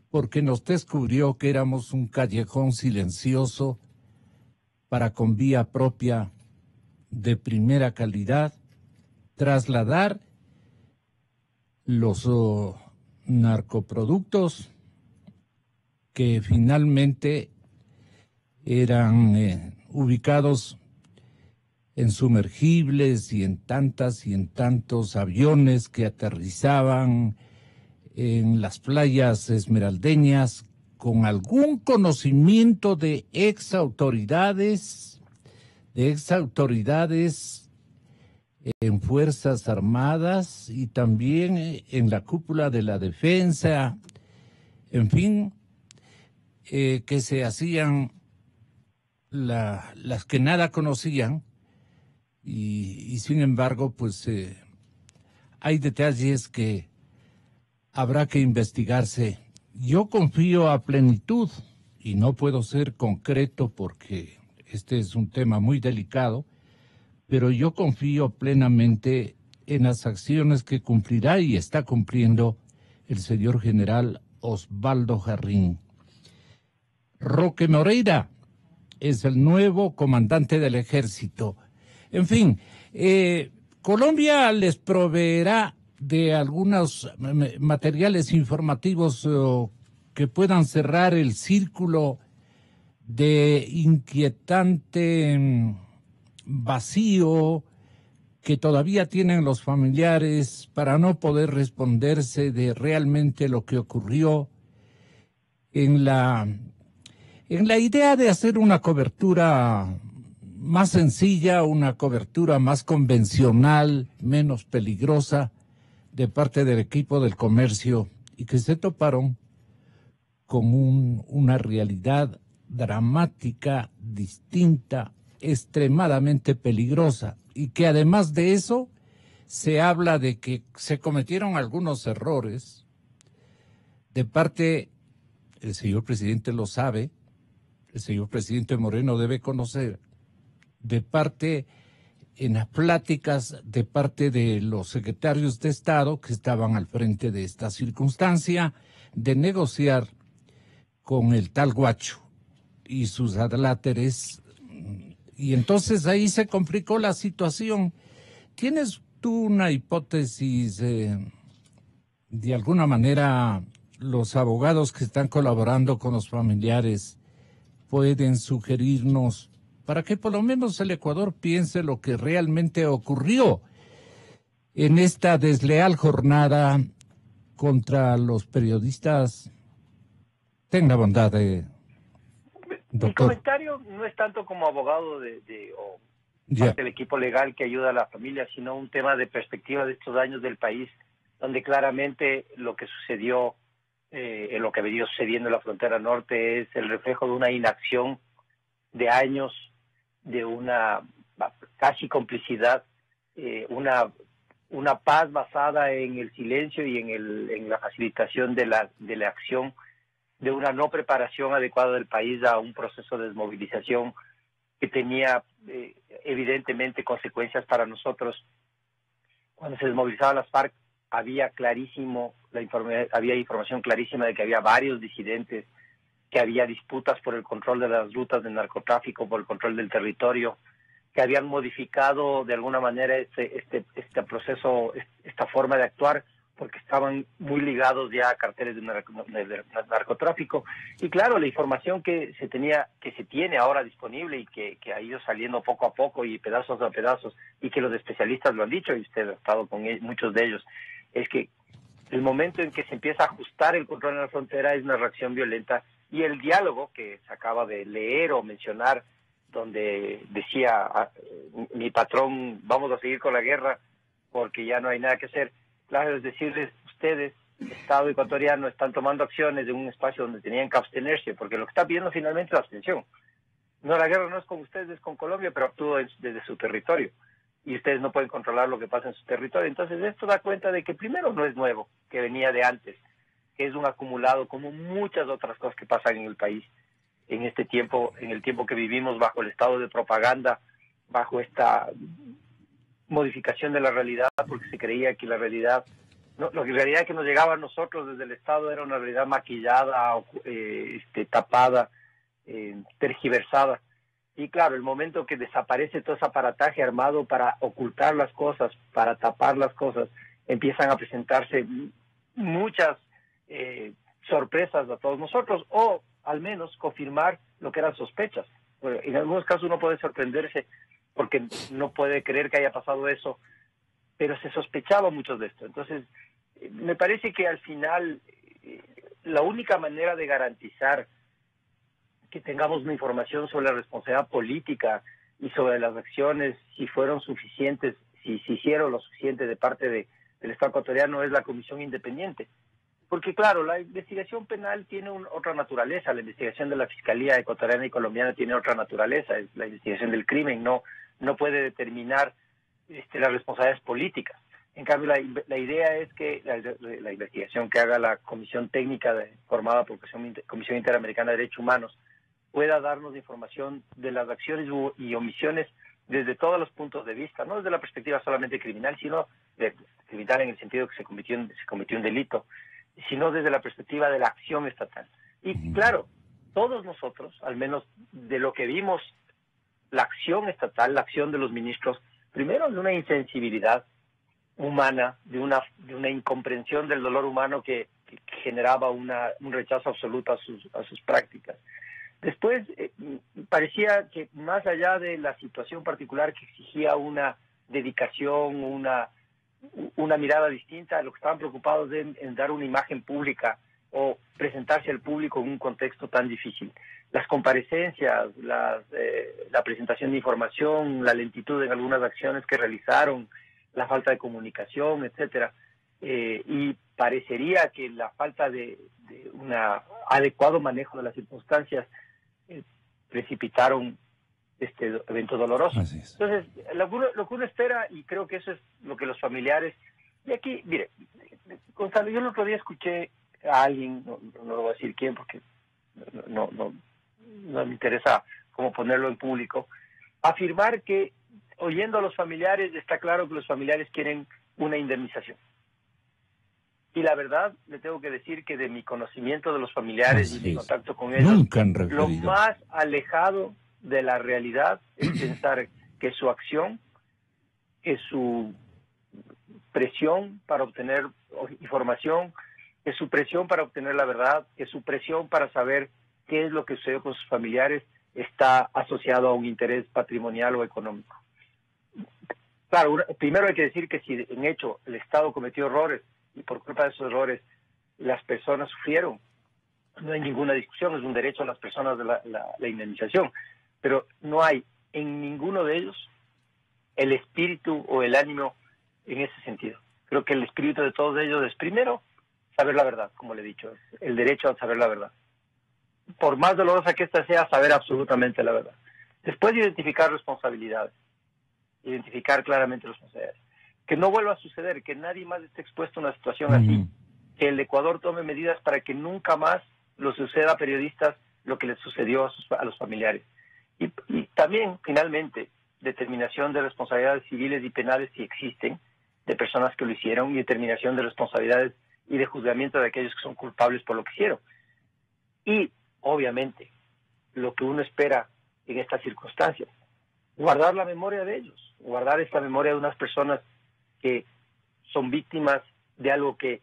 porque nos descubrió que éramos un callejón silencioso para, con vía propia de primera calidad, trasladar los narcoproductos que finalmente eran ubicados en sumergibles y en tantos aviones que aterrizaban en las playas esmeraldeñas con algún conocimiento de ex autoridades en Fuerzas Armadas y también en la cúpula de la defensa, en fin, que se hacían las que nada conocían y sin embargo, pues hay detalles que habrá que investigarse. Yo confío a plenitud y no puedo ser concreto porque este es un tema muy delicado, pero yo confío plenamente en las acciones que cumplirá y está cumpliendo el señor general Osvaldo Jarrín. Roque Moreira es el nuevo comandante del Ejército. En fin, Colombia les proveerá de algunos materiales informativos que puedan cerrar el círculo de inquietante vacío que todavía tienen los familiares para no poder responderse de realmente lo que ocurrió en la idea de hacer una cobertura más sencilla, una cobertura más convencional, menos peligrosa de parte del equipo del comercio, y que se toparon con una realidad dramática, distinta, extremadamente peligrosa, y que además de eso se habla de que se cometieron algunos errores de parte, el señor presidente lo sabe, el señor presidente Moreno debe conocer, de parte en las pláticas de parte de los secretarios de Estado que estaban al frente de esta circunstancia, de negociar con el tal Guacho y sus adláteres, y entonces ahí se complicó la situación. ¿Tienes tú una hipótesis, de alguna manera, los abogados que están colaborando con los familiares pueden sugerirnos para que por lo menos el Ecuador piense lo que realmente ocurrió en esta desleal jornada contra los periodistas? Ten la bondad de... Mi comentario no es tanto como abogado o parte del equipo legal que ayuda a la familia, sino un tema de perspectiva de estos años del país, donde claramente lo que sucedió, lo que ha venido sucediendo en la frontera norte es el reflejo de una inacción de años, de una casi complicidad, una paz basada en el silencio y en la facilitación de la acción, de una no preparación adecuada del país a un proceso de desmovilización que tenía evidentemente consecuencias para nosotros. Cuando se desmovilizaban las FARC había había información clarísima de que había varios disidentes, que había disputas por el control de las rutas de narcotráfico, por el control del territorio, que habían modificado de alguna manera este proceso, esta forma de actuar, porque estaban muy ligados ya a carteles de narcotráfico. Y claro, la información que se tiene ahora disponible y que ha ido saliendo poco a poco y pedazos a pedazos, y que los especialistas lo han dicho, y usted ha estado con muchos de ellos, es que el momento en que se empieza a ajustar el control en la frontera es una reacción violenta, y el diálogo que se acaba de leer o mencionar, donde decía mi patrón, vamos a seguir con la guerra porque ya no hay nada que hacer. Claro, es decirles, ustedes, Estado ecuatoriano, están tomando acciones en un espacio donde tenían que abstenerse, porque lo que está pidiendo finalmente es la abstención. No, la guerra no es con ustedes, es con Colombia, pero actúa desde su territorio, y ustedes no pueden controlar lo que pasa en su territorio. Entonces esto da cuenta de que primero no es nuevo, que venía de antes, que es un acumulado como muchas otras cosas que pasan en el país en este tiempo, en el tiempo que vivimos bajo el estado de propaganda, bajo esta modificación de la realidad, porque se creía que la realidad que nos llegaba a nosotros desde el Estado era una realidad maquillada, tapada, tergiversada. Y claro, el momento que desaparece todo ese aparataje armado para ocultar las cosas, para tapar las cosas, empiezan a presentarse muchas sorpresas a todos nosotros, o al menos confirmar lo que eran sospechas. Bueno, en algunos casos uno puede sorprenderse porque no puede creer que haya pasado eso, pero se sospechaba mucho de esto. Entonces, me parece que al final la única manera de garantizar que tengamos una información sobre la responsabilidad política y sobre las acciones, si fueron suficientes, si se hicieron lo suficiente de parte del Estado ecuatoriano, es la comisión independiente. Porque claro, la investigación penal tiene otra naturaleza, la investigación de la Fiscalía ecuatoriana y colombiana tiene otra naturaleza, es la investigación del crimen, no puede determinar las responsabilidades políticas. En cambio, la idea es que la investigación que haga la comisión técnica formada por Comisión Interamericana de Derechos Humanos pueda darnos información de las acciones y omisiones desde todos los puntos de vista, no desde la perspectiva solamente criminal, sino criminal en el sentido que se cometió un delito, sino desde la perspectiva de la acción estatal. Y claro, todos nosotros, al menos de lo que vimos la acción estatal, la acción de los ministros, primero de una insensibilidad humana, de una incomprensión del dolor humano que generaba un rechazo absoluto a sus prácticas. Después, parecía que más allá de la situación particular que exigía una dedicación, una mirada distinta, lo que estaban preocupados en dar una imagen pública o presentarse al público en un contexto tan difícil. Las comparecencias, la presentación de información, la lentitud en algunas acciones que realizaron, la falta de comunicación, etcétera, y parecería que la falta de un adecuado manejo de las circunstancias precipitaron este evento doloroso. Entonces, lo que uno espera, y creo que eso es lo que los familiares... Y aquí, mire, Gonzalo, yo el otro día escuché a alguien, no lo voy a decir quién, porque no me interesa cómo ponerlo en público, afirmar que, oyendo a los familiares, está claro que los familiares quieren una indemnización. Y la verdad, le tengo que decir que de mi conocimiento de los familiares y mi contacto con ellos, lo más alejado de la realidad es pensar que su acción, que su presión para obtener información, que su presión para obtener la verdad, que su presión para saber qué es lo que sucedió con sus familiares está asociado a un interés patrimonial o económico. Claro, primero hay que decir que si en hecho el Estado cometió errores y por culpa de esos errores las personas sufrieron, no hay ninguna discusión, es un derecho a las personas de la indemnización, pero no hay en ninguno de ellos el espíritu o el ánimo en ese sentido. Creo que el espíritu de todos ellos es primero saber la verdad, como le he dicho, es el derecho a saber la verdad. Por más dolorosa que ésta sea, saber absolutamente la verdad. Después identificar responsabilidades, identificar claramente responsabilidades. Que no vuelva a suceder, que nadie más esté expuesto a una situación así, que el Ecuador tome medidas para que nunca más lo suceda a periodistas lo que les sucedió a los familiares. Y también, finalmente, determinación de responsabilidades civiles y penales si existen, de personas que lo hicieron, y determinación de responsabilidades y de juzgamiento de aquellos que son culpables por lo que hicieron. Y, obviamente, lo que uno espera en estas circunstancias, guardar la memoria de ellos, guardar esta memoria de unas personas que son víctimas de algo que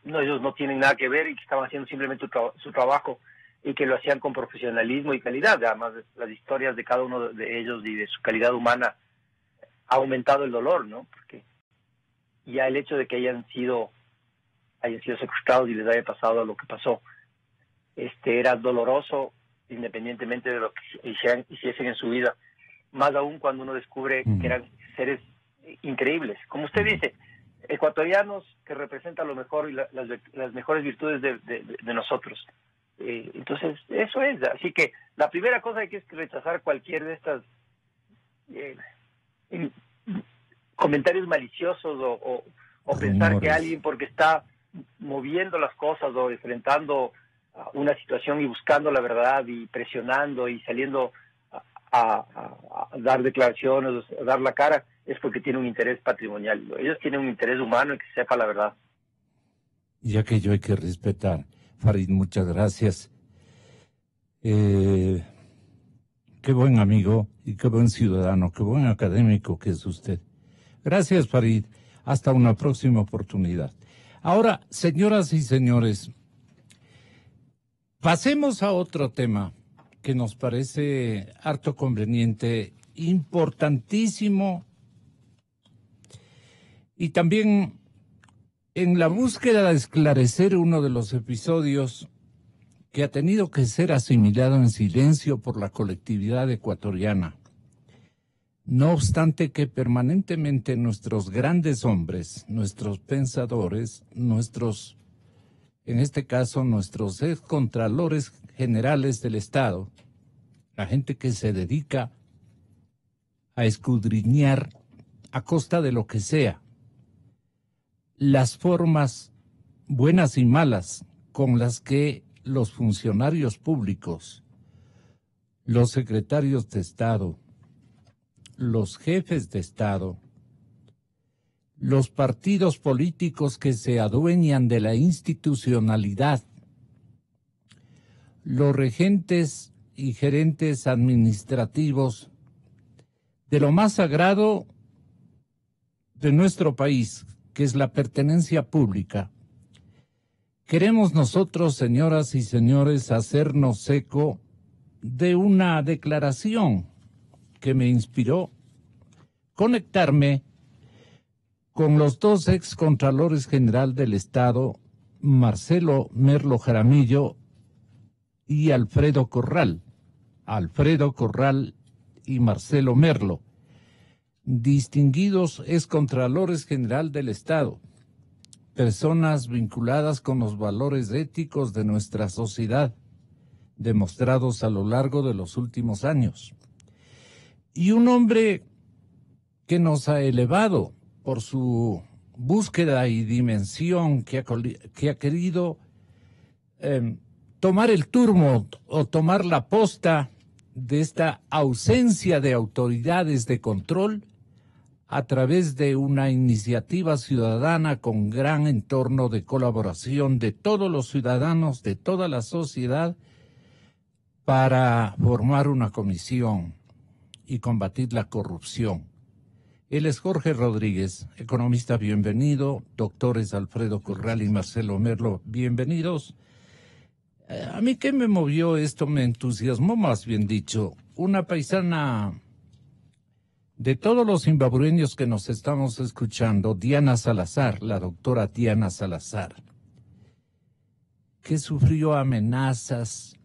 ellos no tienen nada que ver y que estaban haciendo simplemente su trabajo y que lo hacían con profesionalismo y calidad. Además, las historias de cada uno de ellos y de su calidad humana ha aumentado el dolor, ¿no? Porque ya el hecho de que hayan sido secuestrados y les haya pasado lo que pasó, era doloroso independientemente de lo que hiciesen en su vida, más aún cuando uno descubre que eran seres increíbles. Como usted dice, ecuatorianos que representan lo mejor y las mejores virtudes de nosotros. Entonces, eso es. Así que la primera cosa que es rechazar cualquier de estas comentarios maliciosos o pensar que alguien, porque está moviendo las cosas o enfrentando una situación y buscando la verdad y presionando y saliendo a dar declaraciones, a dar la cara, es porque tiene un interés patrimonial. Ellos tienen un interés humano y que sepa la verdad. Ya que yo hay que respetar. Farid, muchas gracias. Qué buen amigo y qué buen ciudadano, qué buen académico que es usted. Gracias, Farid. Hasta una próxima oportunidad. Ahora, señoras y señores, pasemos a otro tema que nos parece harto conveniente, importantísimo, y también en la búsqueda de esclarecer uno de los episodios que ha tenido que ser asimilado en silencio por la colectividad ecuatoriana. No obstante que permanentemente nuestros grandes hombres, nuestros pensadores, en este caso nuestros excontralores generales del Estado, la gente que se dedica a escudriñar a costa de lo que sea, las formas buenas y malas con las que los funcionarios públicos, los secretarios de Estado, los jefes de Estado, los partidos políticos que se adueñan de la institucionalidad, los regentes y gerentes administrativos de lo más sagrado de nuestro país, que es la pertenencia pública. Queremos nosotros, señoras y señores, hacernos eco de una declaración que me inspiró conectarme con los dos excontralores general del Estado, Marcelo Merlo Jaramillo y Alfredo Corral y Marcelo Merlo, distinguidos excontralores general del Estado, personas vinculadas con los valores éticos de nuestra sociedad, demostrados a lo largo de los últimos años. Y un hombre que nos ha elevado por su búsqueda y dimensión, que ha querido tomar el turno o tomar la posta de esta ausencia de autoridades de control a través de una iniciativa ciudadana con gran entorno de colaboración de todos los ciudadanos, de toda la sociedad, para formar una comisión y combatir la corrupción. Él es Jorge Rodríguez, economista, bienvenido. Doctores Alfredo Corral y Marcelo Merlo, bienvenidos. A mí, ¿qué me movió esto? Me entusiasmó, más bien dicho. Una paisana de todos los zimbabueños que nos estamos escuchando, Diana Salazar, la doctora Diana Salazar, que sufrió amenazas,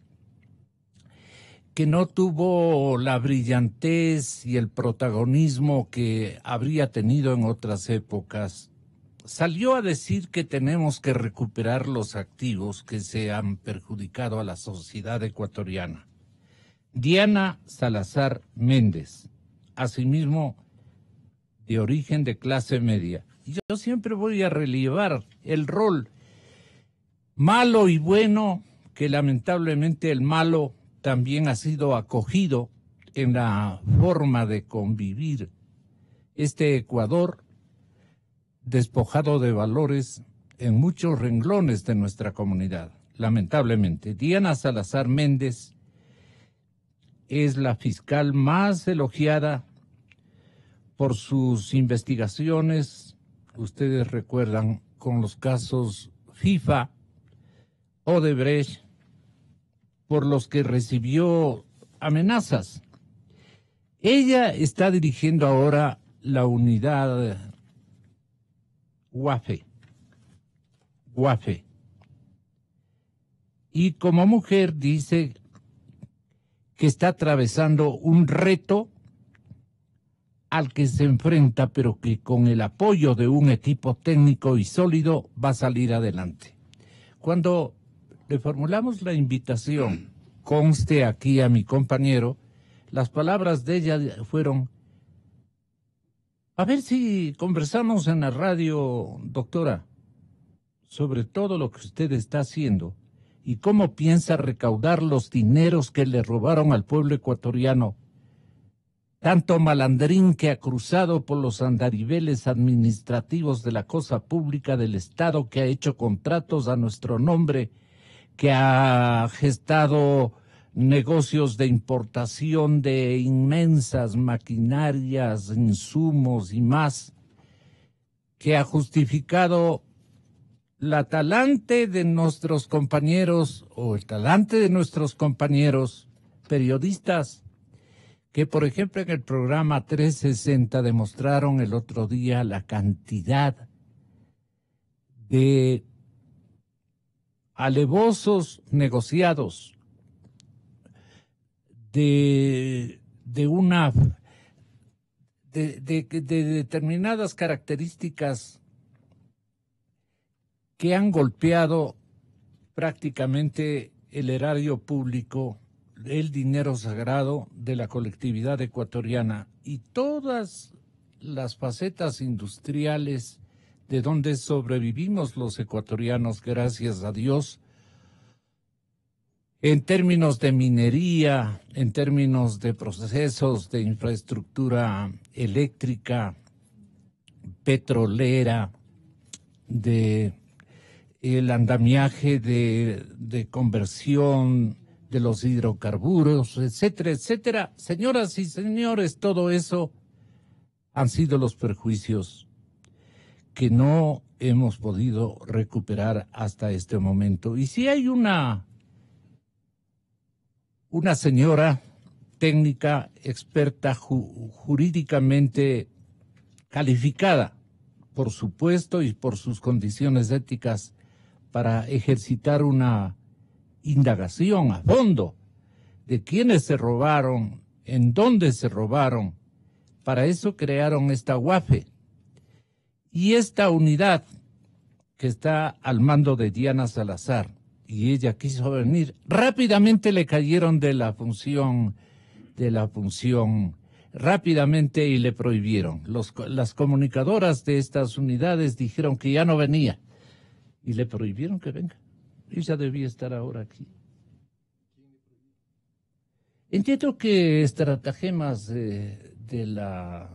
que no tuvo la brillantez y el protagonismo que habría tenido en otras épocas, salió a decir que tenemos que recuperar los activos que se han perjudicado a la sociedad ecuatoriana. Diana Salazar Méndez, asimismo de origen de clase media. Yo siempre voy a relevar el rol malo y bueno, que lamentablemente el malo también ha sido acogido en la forma de convivir. Este Ecuador, despojado de valores en muchos renglones de nuestra comunidad, lamentablemente. Diana Salazar Méndez es la fiscal más elogiada por sus investigaciones, ustedes recuerdan, con los casos FIFA, Odebrecht, por los que recibió amenazas. Ella está dirigiendo ahora la unidad Guafe. Y como mujer dice que está atravesando un reto al que se enfrenta, pero que con el apoyo de un equipo técnico y sólido va a salir adelante. Cuando le formulamos la invitación, conste aquí a mi compañero, las palabras de ella fueron: a ver si conversamos en la radio, doctora, sobre todo lo que usted está haciendo y cómo piensa recaudar los dineros que le robaron al pueblo ecuatoriano. Tanto malandrín que ha cruzado por los andariveles administrativos de la cosa pública del Estado, que ha hecho contratos a nuestro nombre, que ha gestado negocios de importación de inmensas maquinarias, insumos y más, que ha justificado la talante de nuestros compañeros o el talante de nuestros compañeros periodistas, que por ejemplo en el programa 360 demostraron el otro día la cantidad de alevosos negociados, de determinadas características que han golpeado prácticamente el erario público, el dinero sagrado de la colectividad ecuatoriana y todas las facetas industriales de donde sobrevivimos los ecuatorianos, gracias a Dios, en términos de minería, en términos de procesos de infraestructura eléctrica, petrolera, de el andamiaje de conversión de los hidrocarburos, etcétera, etcétera. Señoras y señores, todo eso han sido los perjuicios que no hemos podido recuperar hasta este momento. Y si hay una señora técnica, experta, jurídicamente calificada, por su puesto y por sus condiciones éticas, para ejercitar una indagación a fondo de quiénes se robaron, en dónde se robaron. Para eso crearon esta UAFE. Y esta unidad que está al mando de Diana Salazar, y ella quiso venir, rápidamente le cayeron de la función, rápidamente, y le prohibieron. Las comunicadoras de estas unidades dijeron que ya no venía, y le prohibieron que venga. Ella debía estar ahora aquí. Entiendo que estratagemas de la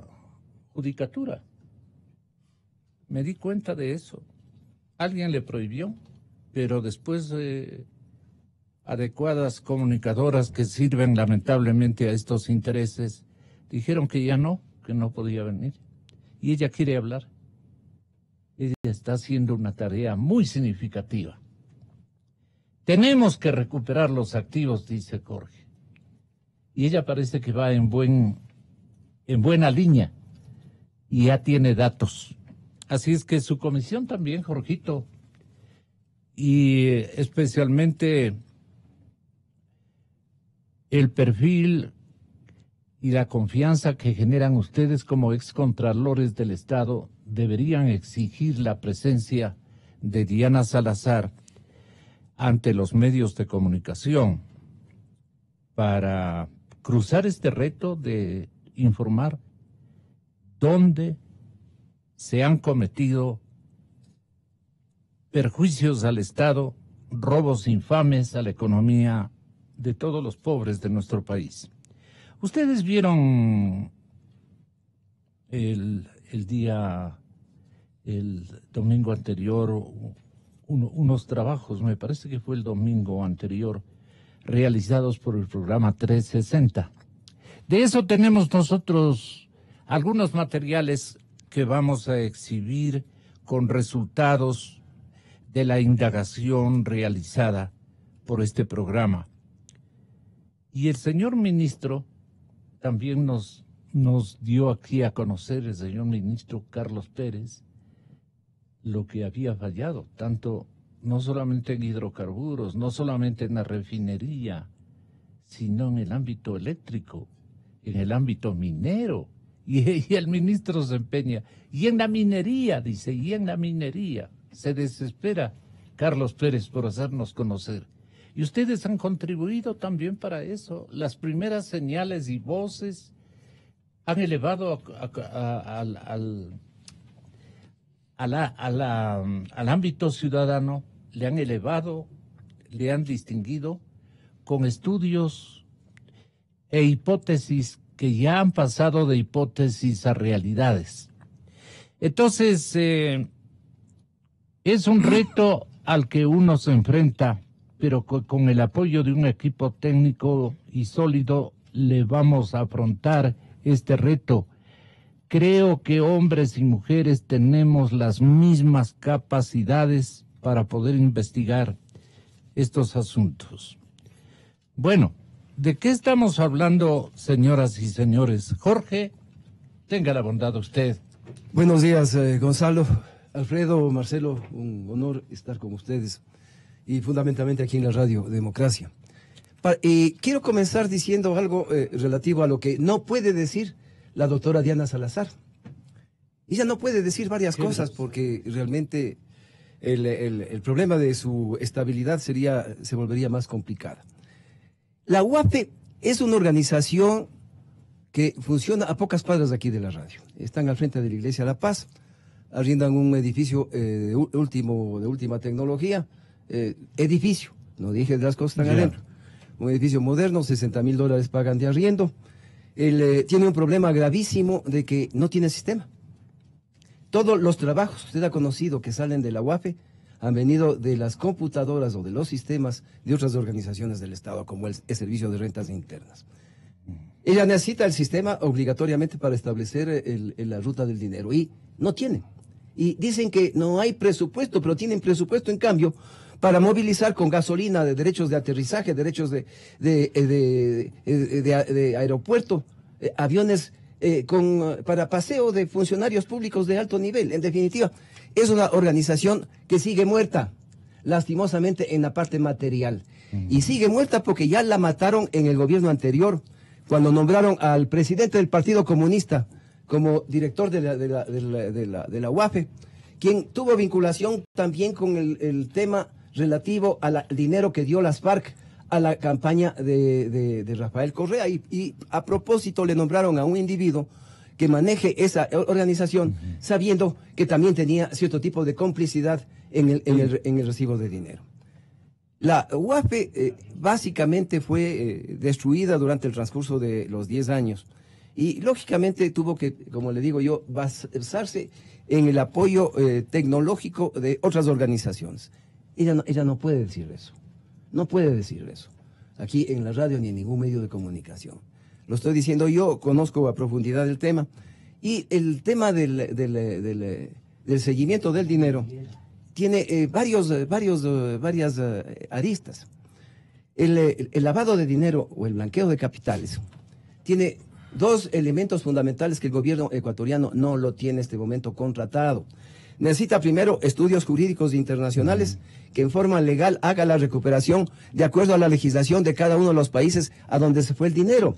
judicatura. Me di cuenta de eso. Alguien le prohibió, pero después adecuadas comunicadoras que sirven lamentablemente a estos intereses dijeron que ya no, que no podía venir. Y ella quiere hablar. Ella está haciendo una tarea muy significativa. Tenemos que recuperar los activos, dice Jorge. Y ella parece que va en buena línea y ya tiene datos. Así es que su comisión también, Jorgito, y especialmente el perfil y la confianza que generan ustedes como excontralores del Estado, deberían exigir la presencia de Diana Salazar ante los medios de comunicación para cruzar este reto de informar dónde se han cometido perjuicios al Estado, robos infames a la economía de todos los pobres de nuestro país. Ustedes vieron el domingo anterior, unos trabajos, me parece que fue el domingo anterior, realizados por el programa 360. De eso tenemos nosotros algunos materiales que vamos a exhibir con resultados de la indagación realizada por este programa. Y el señor ministro también nos dio aquí a conocer, el señor ministro Carlos Pérez, lo que había fallado, tanto no solamente en hidrocarburos, no solamente en la refinería, sino en el ámbito eléctrico, en el ámbito minero. Y el ministro se empeña, y en la minería, dice, y en la minería. Se desespera Carlos Pérez por hacernos conocer. Y ustedes han contribuido también para eso. Las primeras señales y voces han elevado al ámbito ciudadano, le han elevado, le han distinguido con estudios e hipótesis que ya han pasado de hipótesis a realidades. Entonces, es un reto al que uno se enfrenta, pero con el apoyo de un equipo técnico y sólido le vamos a afrontar este reto. Creo que hombres y mujeres tenemos las mismas capacidades para poder investigar estos asuntos. Bueno, ¿de qué estamos hablando, señoras y señores? Jorge, tenga la bondad usted. Buenos días, Gonzalo, Alfredo, Marcelo, un honor estar con ustedes y fundamentalmente aquí en la Radio Democracia. Quiero comenzar diciendo algo relativo a lo que no puede decir la doctora Diana Salazar. Ella no puede decir varias cosas porque realmente el problema de su estabilidad se volvería más complicada. La UAFE es una organización que funciona a pocas cuadras de aquí de la radio. Están al frente de la Iglesia La Paz, arriendan un edificio de última tecnología, edificio, no dije de las cosas que están adentro, un edificio moderno, $60,000 pagan de arriendo. Tiene un problema gravísimo de que no tiene sistema. Todos los trabajos, usted ha conocido, que salen de la UAFE, han venido de las computadoras o de los sistemas de otras organizaciones del Estado, como el Servicio de Rentas Internas. Ella necesita el sistema obligatoriamente para establecer la ruta del dinero y no tienen. Y dicen que no hay presupuesto, pero tienen presupuesto en cambio para movilizar con gasolina, de derechos de aterrizaje, derechos de aeropuerto, aviones para paseo de funcionarios públicos de alto nivel. En definitiva, es una organización que sigue muerta, lastimosamente, en la parte material. Y sigue muerta porque ya la mataron en el gobierno anterior, cuando nombraron al presidente del Partido Comunista como director de la UAFE, quien tuvo vinculación también con el tema relativo al dinero que dio las FARC a la campaña de Rafael Correa. Y a propósito le nombraron a un individuo que maneje esa organización, sabiendo que también tenía cierto tipo de complicidad en el recibo de dinero. La UAFE básicamente fue destruida durante el transcurso de los 10 años y lógicamente tuvo que, como le digo yo, basarse en el apoyo tecnológico de otras organizaciones. Ella no puede decir eso, no puede decir eso, aquí en la radio ni en ningún medio de comunicación. Lo estoy diciendo yo, conozco a profundidad el tema, y el tema del seguimiento del dinero tiene varias aristas. El lavado de dinero o el blanqueo de capitales tiene dos elementos fundamentales que el gobierno ecuatoriano no lo tiene en este momento contratado. Necesita primero estudios jurídicos internacionales que en forma legal haga la recuperación de acuerdo a la legislación de cada uno de los países a donde se fue el dinero.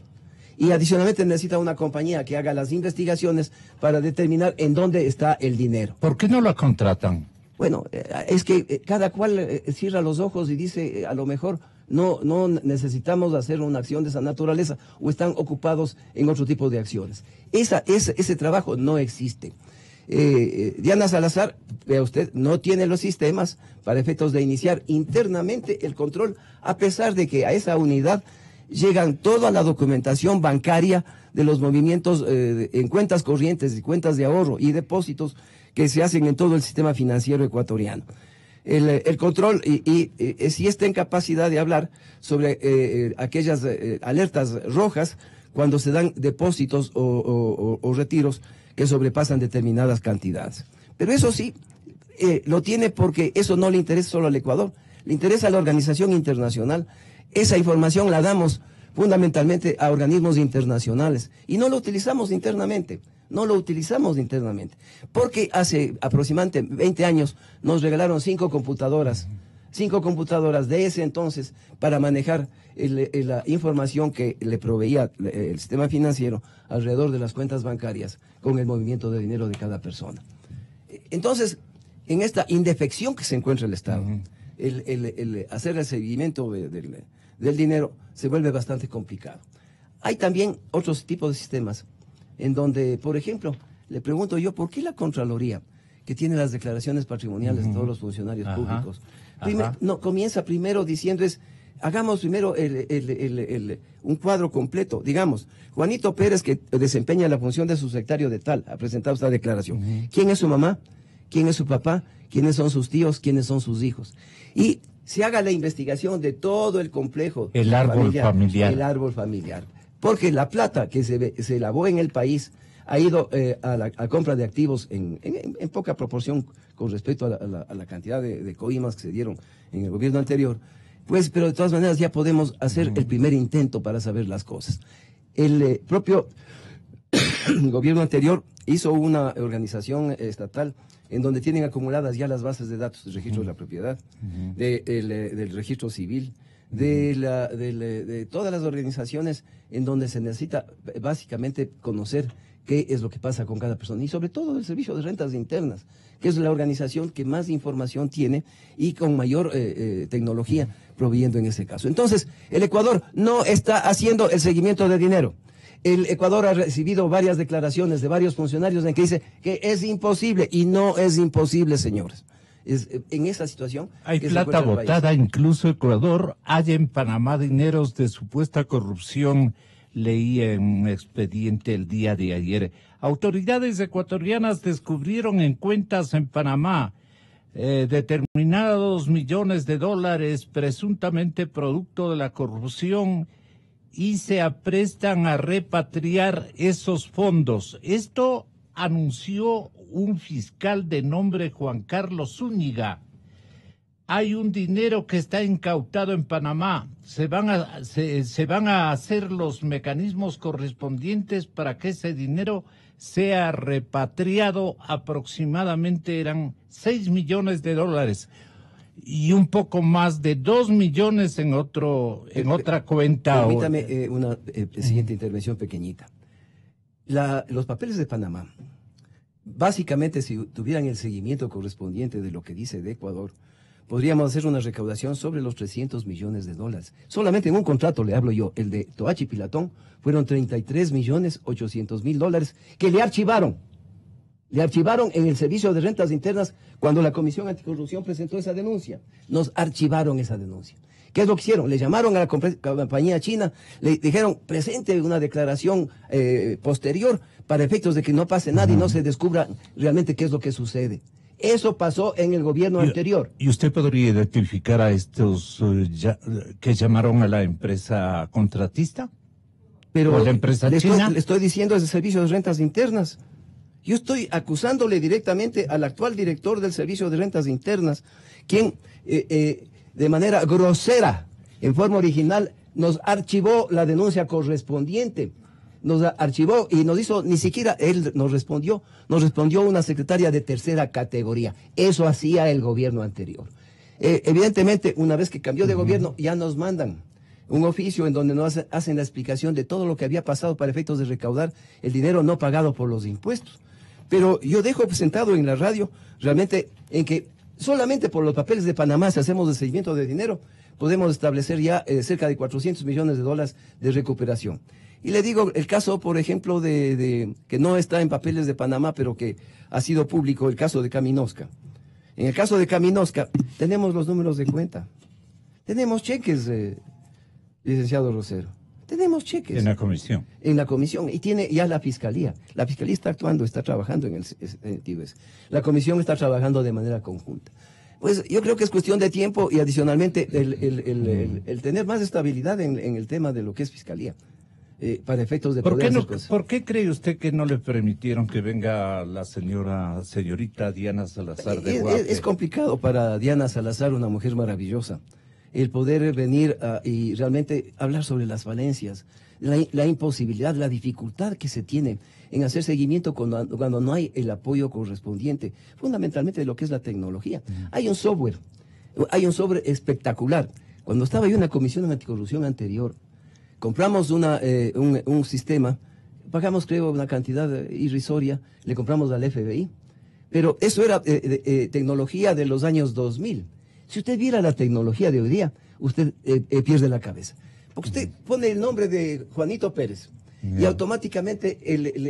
Y adicionalmente necesita una compañía que haga las investigaciones para determinar en dónde está el dinero. ¿Por qué no la contratan? Bueno, es que cada cual cierra los ojos y dice, a lo mejor no necesitamos hacer una acción de esa naturaleza o están ocupados en otro tipo de acciones. Ese trabajo no existe. Diana Salazar, vea usted, no tiene los sistemas para efectos de iniciar internamente el control, a pesar de que a esa unidad llegan toda la documentación bancaria de los movimientos en cuentas corrientes y cuentas de ahorro y depósitos que se hacen en todo el sistema financiero ecuatoriano. El control y si está en capacidad de hablar sobre aquellas alertas rojas cuando se dan depósitos o retiros que sobrepasan determinadas cantidades. Pero eso sí, lo tiene porque eso no le interesa solo al Ecuador, le interesa a la organización internacional. Esa información la damos fundamentalmente a organismos internacionales y no lo utilizamos internamente. Porque hace aproximadamente 20 años nos regalaron 5 computadoras de ese entonces para manejar la información que le proveía el sistema financiero alrededor de las cuentas bancarias con el movimiento de dinero de cada persona. Entonces, en esta indefección que se encuentra el Estado, el hacer el seguimiento del dinero se vuelve bastante complicado. Hay también otros tipos de sistemas en donde, por ejemplo, le pregunto yo, ¿por qué la Contraloría, que tiene las declaraciones patrimoniales de todos los funcionarios públicos, comienza primero diciendo hagamos primero un cuadro completo? Digamos, Juanito Pérez, que desempeña la función de subsecretario de tal, ha presentado esta declaración. ¿Quién es su mamá? ¿Quién es su papá? ¿Quiénes son sus tíos? ¿Quiénes son sus hijos? Y se haga la investigación de todo el complejo. El árbol familiar. El árbol familiar. Porque la plata que se lavó en el país ha ido a la compra de activos en poca proporción con respecto a la cantidad de coimas que se dieron en el gobierno anterior. Pues, pero de todas maneras ya podemos hacer el primer intento para saber las cosas. El propio gobierno anterior hizo una organización estatal en donde tienen acumuladas ya las bases de datos del registro de la propiedad, del registro civil, de todas las organizaciones en donde se necesita básicamente conocer qué es lo que pasa con cada persona y sobre todo el Servicio de Rentas Internas, que es la organización que más información tiene y con mayor tecnología proveyendo en ese caso. Entonces, el Ecuador no está haciendo el seguimiento de dinero. El Ecuador ha recibido varias declaraciones de varios funcionarios en que dice que es imposible, y no es imposible, señores. En esa situación hay plata botada, incluso Ecuador halla en Panamá dineros de supuesta corrupción. Leí en un expediente el día de ayer. Autoridades ecuatorianas descubrieron en cuentas en Panamá determinados millones de dólares presuntamente producto de la corrupción y se aprestan a repatriar esos fondos. Esto anunció un fiscal de nombre Juan Carlos Zúñiga. Hay un dinero que está incautado en Panamá. Se van a hacer los mecanismos correspondientes para que ese dinero sea repatriado. Aproximadamente eran 6 millones de dólares y un poco más de 2 millones en otra cuenta. Permítame una siguiente intervención pequeñita. Los papeles de Panamá, básicamente, si tuvieran el seguimiento correspondiente de lo que dice de Ecuador, podríamos hacer una recaudación sobre los 300 millones de dólares. Solamente en un contrato, le hablo yo, el de Toachi Pilatón, fueron 33.800.000 dólares que le archivaron. Le archivaron en el Servicio de Rentas Internas cuando la Comisión Anticorrupción presentó esa denuncia. Nos archivaron esa denuncia. ¿Qué es lo que hicieron? Le llamaron a la compañía china, le dijeron, presente una declaración posterior para efectos de que no pase nada y no se descubra realmente qué es lo que sucede. Eso pasó en el gobierno anterior. ¿Y usted podría identificar a estos que llamaron a la empresa contratista? Pero ¿O a la empresa china? Le estoy diciendo es el Servicio de Rentas Internas. Yo estoy acusándole directamente al actual director del Servicio de Rentas Internas, quien de manera grosera, en forma original, nos archivó la denuncia correspondiente. Nos archivó y nos hizo, ni siquiera él nos respondió una secretaria de tercera categoría. Eso hacía el gobierno anterior. Evidentemente, una vez que cambió de gobierno, ya nos mandan un oficio en donde nos hacen la explicación de todo lo que había pasado para efectos de recaudar el dinero no pagado por los impuestos. Pero yo dejo presentado en la radio realmente en que solamente por los papeles de Panamá, si hacemos el seguimiento de dinero, podemos establecer ya cerca de 400 millones de dólares de recuperación. Y le digo el caso, por ejemplo, de que no está en papeles de Panamá, pero que ha sido público, el caso de Caminosca. En el caso de Caminosca, tenemos los números de cuenta. Tenemos cheques, licenciado Rosero. Tenemos cheques. En la comisión. En la comisión. Y tiene ya la fiscalía. La fiscalía está actuando, está trabajando en el sentido ese. La comisión está trabajando de manera conjunta. Pues yo creo que es cuestión de tiempo y adicionalmente el tener más estabilidad en el tema de lo que es fiscalía. Para efectos de poder hacer cosas. ¿Por qué cree usted que no le permitieron que venga la señorita Diana Salazar de Guape? Es complicado para Diana Salazar, una mujer maravillosa, el poder venir y realmente hablar sobre las falencias, la imposibilidad, la dificultad que se tiene en hacer seguimiento cuando no hay el apoyo correspondiente, fundamentalmente de lo que es la tecnología. Hay un software espectacular. Cuando estaba yo en la Comisión de Anticorrupción anterior, compramos un sistema, pagamos creo una cantidad irrisoria, le compramos al FBI, pero eso era tecnología de los años 2000. Si usted viera la tecnología de hoy día, usted pierde la cabeza. Porque usted pone el nombre de Juanito Pérez y automáticamente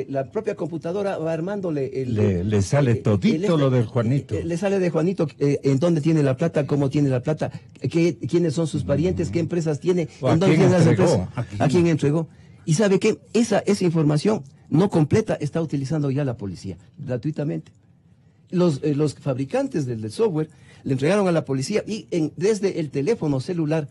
la propia computadora va armándole le sale todito lo del Juanito. Le sale de Juanito en dónde tiene la plata, cómo tiene la plata, quiénes son sus parientes, qué empresas tiene, en dónde tiene las empresas, a quién entregó. Y sabe que esa información no completa está utilizando ya la policía gratuitamente. Los fabricantes del software le entregaron a la policía y desde el teléfono celular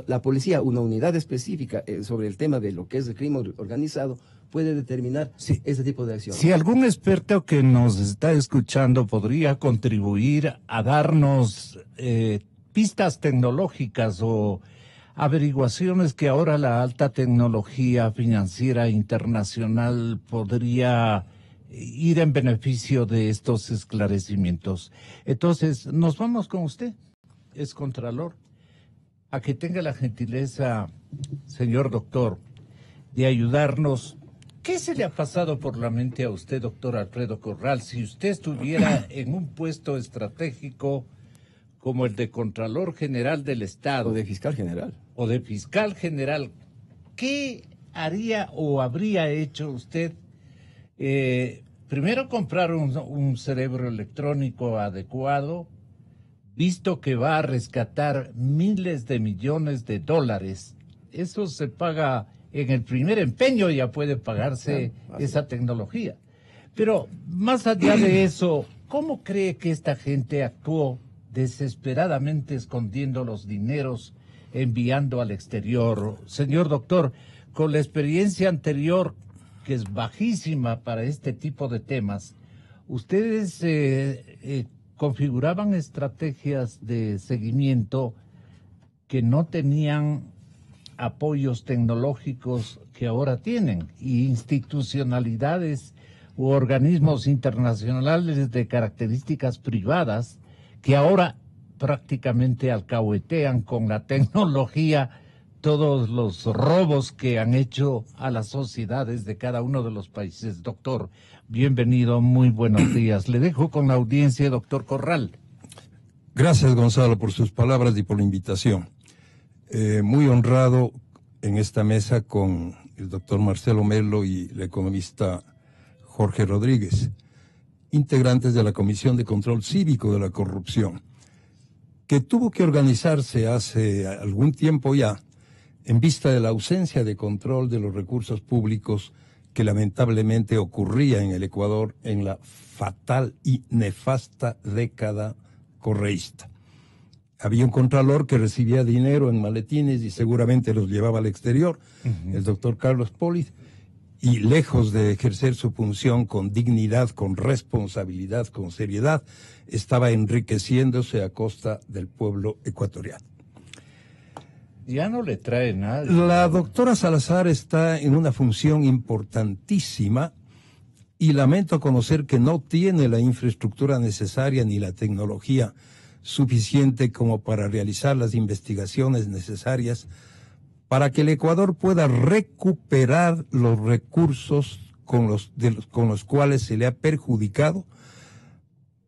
la policía, una unidad específica sobre el tema de lo que es el crimen organizado, puede determinar ese tipo de acciones. Si algún experto que nos está escuchando podría contribuir a darnos pistas tecnológicas o averiguaciones que ahora la alta tecnología financiera internacional podría ir en beneficio de estos esclarecimientos. Entonces, nos vamos con usted, es Contralor, a que tenga la gentileza, señor doctor, de ayudarnos. ¿Qué se le ha pasado por la mente a usted, doctor Alfredo Corral, si usted estuviera en un puesto estratégico como el de Contralor General del Estado? O de Fiscal General. O de Fiscal General. ¿Qué haría o habría hecho usted? Primero, comprar un cerebro electrónico adecuado, visto que va a rescatar miles de millones de dólares. Eso se paga en el primer empeño, ya puede pagarse esa tecnología. Pero más allá de eso, ¿cómo cree que esta gente actuó desesperadamente escondiendo los dineros, enviando al exterior? Señor doctor, con la experiencia anterior, que es bajísima para este tipo de temas, ¿ustedes configuraban estrategias de seguimiento que no tenían apoyos tecnológicos que ahora tienen, y institucionalidades u organismos internacionales de características privadas que ahora prácticamente alcahuetean con la tecnología todos los robos que han hecho a las sociedades de cada uno de los países? Doctor, bienvenido, muy buenos días. Le dejo con la audiencia, doctor Corral. Gracias, Gonzalo, por sus palabras y por la invitación. Muy honrado en esta mesa con el doctor Marcelo Melo y el economista Jorge Rodríguez, integrantes de la Comisión de Control Cívico de la Corrupción, que tuvo que organizarse hace algún tiempo ya en vista de la ausencia de control de los recursos públicos que lamentablemente ocurría en el Ecuador en la fatal y nefasta década correísta. Había un contralor que recibía dinero en maletines y seguramente los llevaba al exterior, el doctor Carlos Polis, y lejos de ejercer su función con dignidad, con responsabilidad, con seriedad, estaba enriqueciéndose a costa del pueblo ecuatoriano. Ya no le trae nada. La doctora Salazar está en una función importantísima y lamento conocer que no tiene la infraestructura necesaria ni la tecnología suficiente como para realizar las investigaciones necesarias para que el Ecuador pueda recuperar los recursos con los cuales se le ha perjudicado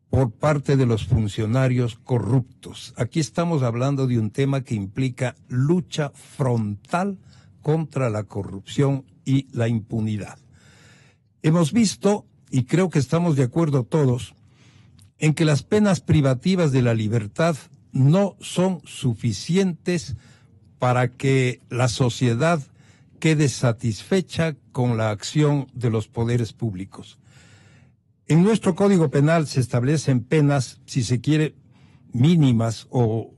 por parte de los funcionarios corruptos. Aquí estamos hablando de un tema que implica lucha frontal contra la corrupción y la impunidad. Hemos visto, y creo que estamos de acuerdo todos, en que las penas privativas de la libertad no son suficientes para que la sociedad quede satisfecha con la acción de los poderes públicos. En nuestro Código Penal se establecen penas, si se quiere, mínimas o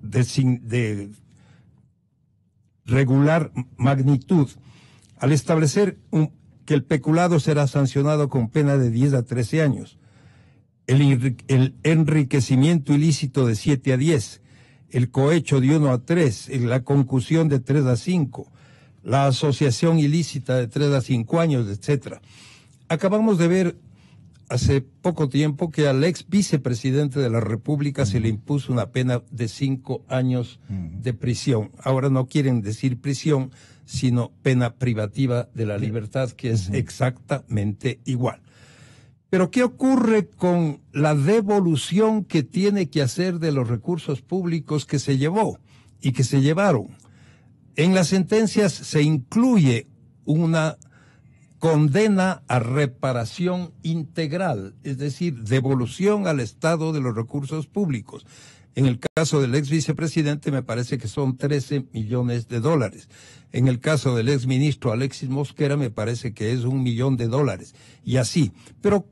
de regular magnitud, al establecer que el peculado será sancionado con pena de 10 a 13 años, el enriquecimiento ilícito de 7 a 10, el cohecho de 1 a 3, la concusión de 3 a 5, la asociación ilícita de 3 a 5 años, etc. Acabamos de ver hace poco tiempo que al ex vicepresidente de la República se le impuso una pena de 5 años de prisión. Ahora no quieren decir prisión, sino pena privativa de la libertad, que es exactamente igual. Pero ¿qué ocurre con la devolución que tiene que hacer de los recursos públicos que se llevó y que se llevaron? En las sentencias se incluye una condena a reparación integral, es decir, devolución al Estado de los recursos públicos. En el caso del ex vicepresidente me parece que son 13 millones de dólares. En el caso del ex ministro Alexis Mosquera me parece que es $1 millón. Y así. Pero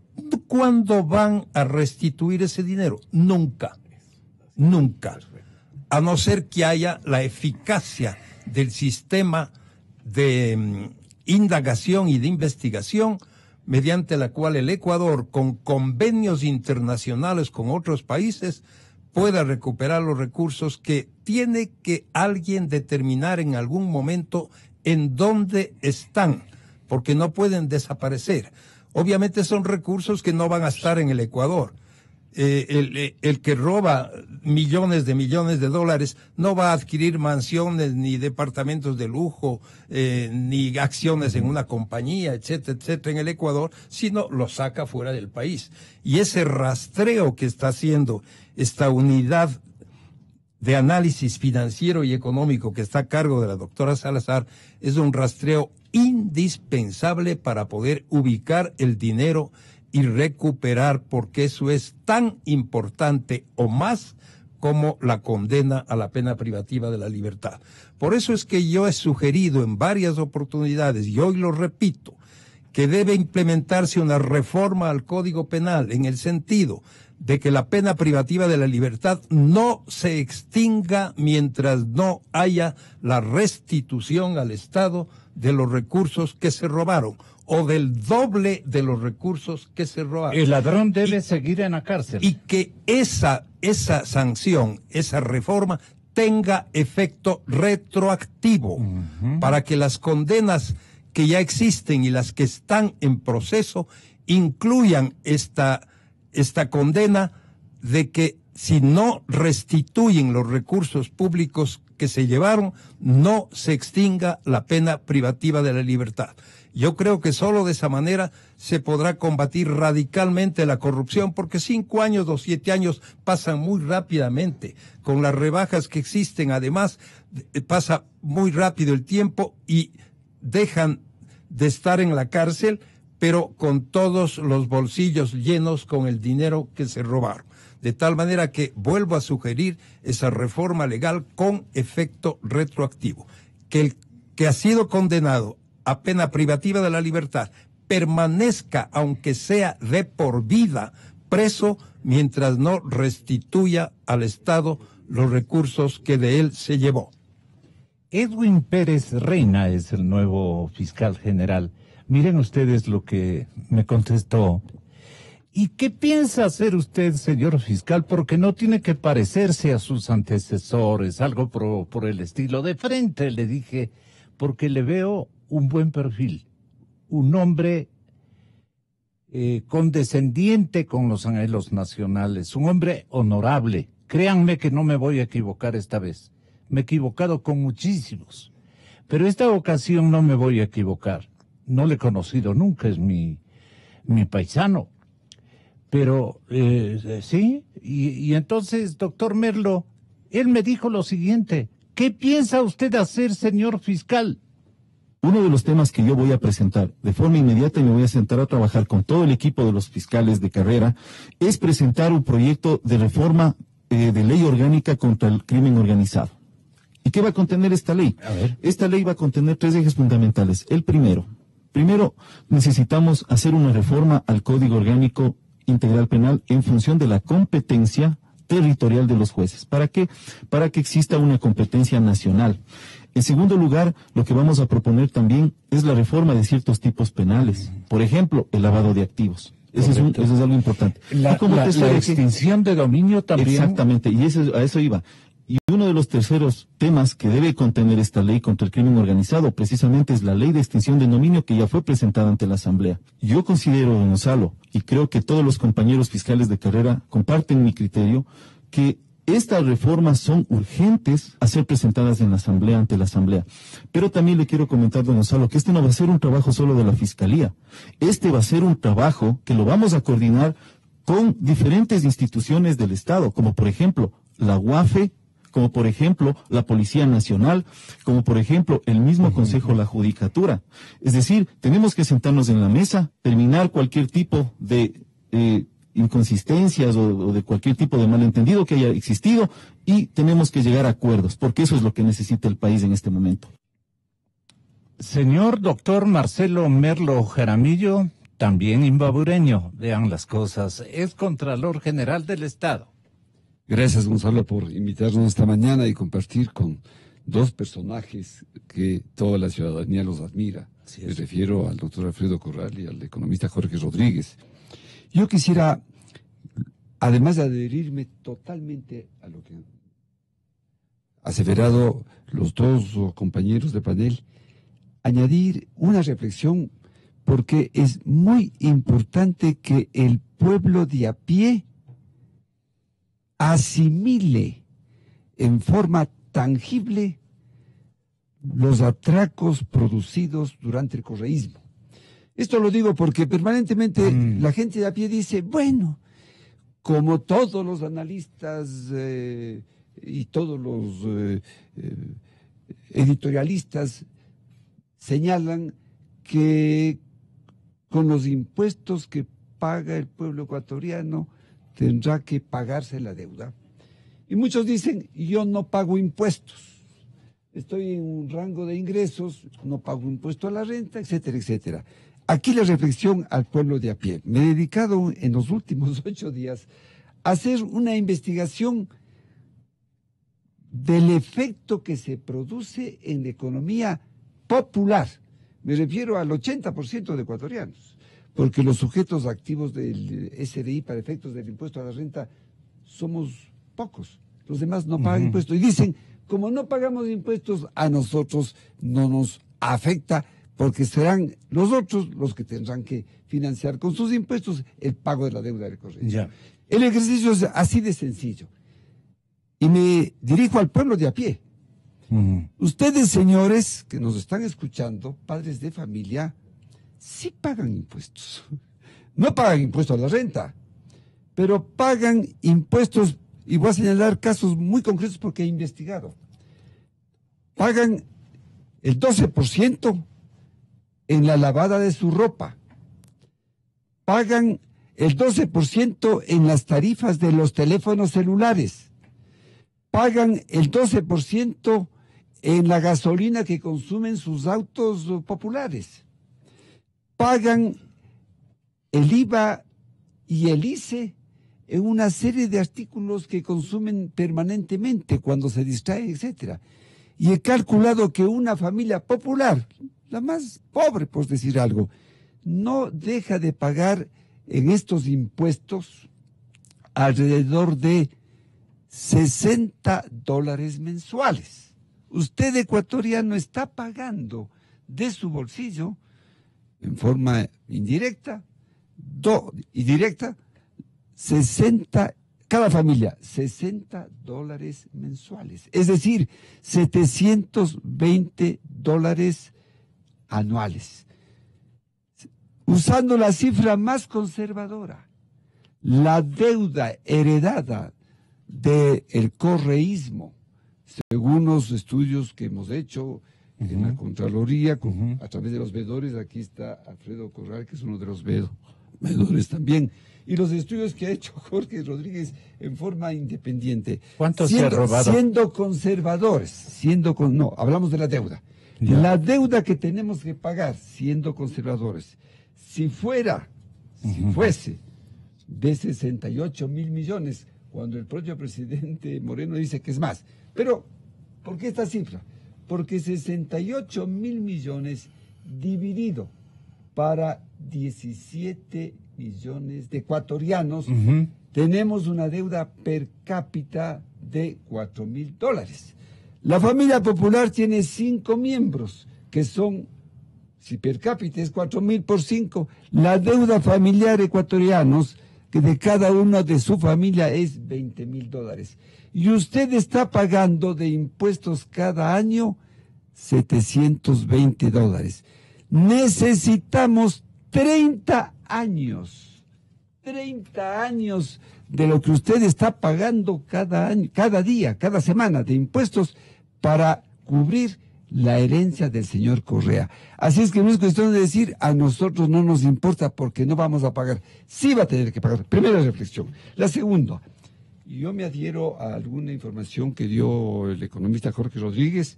¿cuándo van a restituir ese dinero? Nunca. Nunca. A no ser que haya la eficacia del sistema de indagación y de investigación mediante la cual el Ecuador, con convenios internacionales con otros países, pueda recuperar los recursos que tiene que alguien determinar en algún momento en dónde están, porque no pueden desaparecer. Obviamente son recursos que no van a estar en el Ecuador. El que roba millones de dólares no va a adquirir mansiones ni departamentos de lujo, ni acciones en una compañía, etcétera, etcétera, en el Ecuador, sino lo saca fuera del país. Y ese rastreo que está haciendo esta unidad de análisis financiero y económico que está a cargo de la doctora Salazar es un rastreo indispensable para poder ubicar el dinero y recuperar, porque eso es tan importante o más como la condena a la pena privativa de la libertad. Por eso es que yo he sugerido en varias oportunidades, y hoy lo repito, que debe implementarse una reforma al Código Penal en el sentido de que la pena privativa de la libertad no se extinga mientras no haya la restitución al Estado de los recursos que se robaron o del doble de los recursos que se robaron. El ladrón debe seguir en la cárcel. Y que esa sanción, esa reforma, tenga efecto retroactivo para que las condenas que ya existen y las que están en proceso incluyan esta condena de que si no restituyen los recursos públicos que se llevaron, no se extinga la pena privativa de la libertad. Yo creo que solo de esa manera se podrá combatir radicalmente la corrupción, porque 5 años o 7 años pasan muy rápidamente. Con las rebajas que existen, además, pasa muy rápido el tiempo y dejan de estar en la cárcel, pero con todos los bolsillos llenos con el dinero que se robaron. De tal manera que vuelvo a sugerir esa reforma legal con efecto retroactivo. Que el que ha sido condenado a pena privativa de la libertad permanezca, aunque sea de por vida, preso mientras no restituya al Estado los recursos que de él se llevó. Edwin Pérez Reina es el nuevo fiscal general. Miren ustedes lo que me contestó. ¿Y qué piensa hacer usted, señor fiscal? Porque no tiene que parecerse a sus antecesores, algo por el estilo. De frente le dije, porque le veo un buen perfil, un hombre condescendiente con los anhelos nacionales, un hombre honorable. Créanme que no me voy a equivocar esta vez. Me he equivocado con muchísimos, pero esta ocasión no me voy a equivocar. No le he conocido nunca, es mi paisano. Pero, sí, y entonces, doctor Merlo, él me dijo lo siguiente: ¿qué piensa usted hacer, señor fiscal? Uno de los temas que yo voy a presentar de forma inmediata y me voy a sentar a trabajar con todo el equipo de los fiscales de carrera es presentar un proyecto de reforma de ley orgánica contra el crimen organizado. ¿Y qué va a contener esta ley? A ver. Esta ley va a contener 3 ejes fundamentales. El primero necesitamos hacer una reforma al Código Orgánico Integral Penal en función de la competencia territorial de los jueces. ¿Para qué? Para que exista una competencia nacional. En segundo lugar, lo que vamos a proponer también es la reforma de ciertos tipos penales. Por ejemplo, el lavado de activos. Eso es algo importante. La extinción de dominio también. Exactamente, y a eso iba. Y uno de los terceros temas que debe contener esta ley contra el crimen organizado precisamente es la ley de extinción de dominio que ya fue presentada ante la Asamblea. Yo considero, don Gonzalo, y creo que todos los compañeros fiscales de carrera comparten mi criterio, que estas reformas son urgentes a ser presentadas en la Asamblea, ante la Asamblea. Pero también le quiero comentar, don Gonzalo, que este no va a ser un trabajo solo de la Fiscalía. Este va a ser un trabajo que lo vamos a coordinar con diferentes instituciones del Estado, como por ejemplo la UAFE, como por ejemplo la Policía Nacional, como por ejemplo el mismo Consejo de la Judicatura. Es decir, tenemos que sentarnos en la mesa, terminar cualquier tipo de inconsistencias o de cualquier tipo de malentendido que haya existido y tenemos que llegar a acuerdos, porque eso es lo que necesita el país en este momento. Señor doctor Marcelo Merlo Jaramillo, también imbabureño, vean las cosas, es Contralor General del Estado. Gracias, Gonzalo, por invitarnos esta mañana y compartir con 2 personajes que toda la ciudadanía los admira. Me refiero al doctor Alfredo Corral y al economista Jorge Rodríguez. Yo quisiera, además de adherirme totalmente a lo que han aseverado los 2 compañeros de panel, añadir una reflexión, porque es muy importante que el pueblo de a pie asimile en forma tangible los atracos producidos durante el correísmo. Esto lo digo porque permanentemente la gente de a pie dice, bueno, como todos los analistas y todos los editorialistas señalan que con los impuestos que paga el pueblo ecuatoriano tendrá que pagarse la deuda. Y muchos dicen, yo no pago impuestos, estoy en un rango de ingresos, no pago impuesto a la renta, etcétera, etcétera. aquí la reflexión al pueblo de a pie. Me he dedicado en los últimos 8 días a hacer una investigación del efecto que se produce en la economía popular. Me refiero al 80% de ecuatorianos, porque los sujetos activos del SRI para efectos del impuesto a la renta somos pocos. Los demás no pagan impuestos. Y dicen, como no pagamos impuestos, a nosotros no nos afecta, porque serán los otros los que tendrán que financiar con sus impuestos el pago de la deuda del correo. Ya. El ejercicio es así de sencillo. Y me dirijo al pueblo de a pie. Ustedes, señores, que nos están escuchando, padres de familia, sí pagan impuestos. No pagan impuestos a la renta, pero pagan impuestos, y voy a señalar casos muy concretos porque he investigado. Pagan el 12% en la lavada de su ropa. Pagan el 12% en las tarifas de los teléfonos celulares. Pagan el 12% en la gasolina que consumen sus autos populares. Pagan el IVA y el ICE en una serie de artículos que consumen permanentemente cuando se distraen, etcétera. Y he calculado que una familia popular, la más pobre, por decir algo, no deja de pagar en estos impuestos alrededor de $60 mensuales. Usted, ecuatoriano, está pagando de su bolsillo, en forma indirecta y directa, cada familia, $60 mensuales. Es decir, $720 anuales. Usando la cifra más conservadora, la deuda heredada del correísmo, según los estudios que hemos hecho en la Contraloría, a través de los veedores, aquí está Alfredo Corral, que es uno de los veedores también, y los estudios que ha hecho Jorge Rodríguez en forma independiente. ¿Cuánto se ha robado? Siendo conservadores, no, hablamos de la deuda. Ya. La deuda que tenemos que pagar, siendo conservadores, si fuese de 68,000 millones, cuando el propio presidente Moreno dice que es más. Pero, ¿por qué esta cifra? Porque 68,000 millones dividido para 17 millones de ecuatorianos, tenemos una deuda per cápita de $4,000. La familia popular tiene 5 miembros, que son, si per cápita es 4,000 por 5, la deuda familiar ecuatorianos, que de cada uno de su familia es $20,000. Y usted está pagando de impuestos cada año $720. Necesitamos 30 años de lo que usted está pagando cada año, cada día, cada semana de impuestos para cubrir la herencia del señor Correa. Así es que no es cuestión de decir, a nosotros no nos importa porque no vamos a pagar. Sí va a tener que pagar. Primera reflexión. La segunda, yo me adhiero a alguna información que dio el economista Jorge Rodríguez,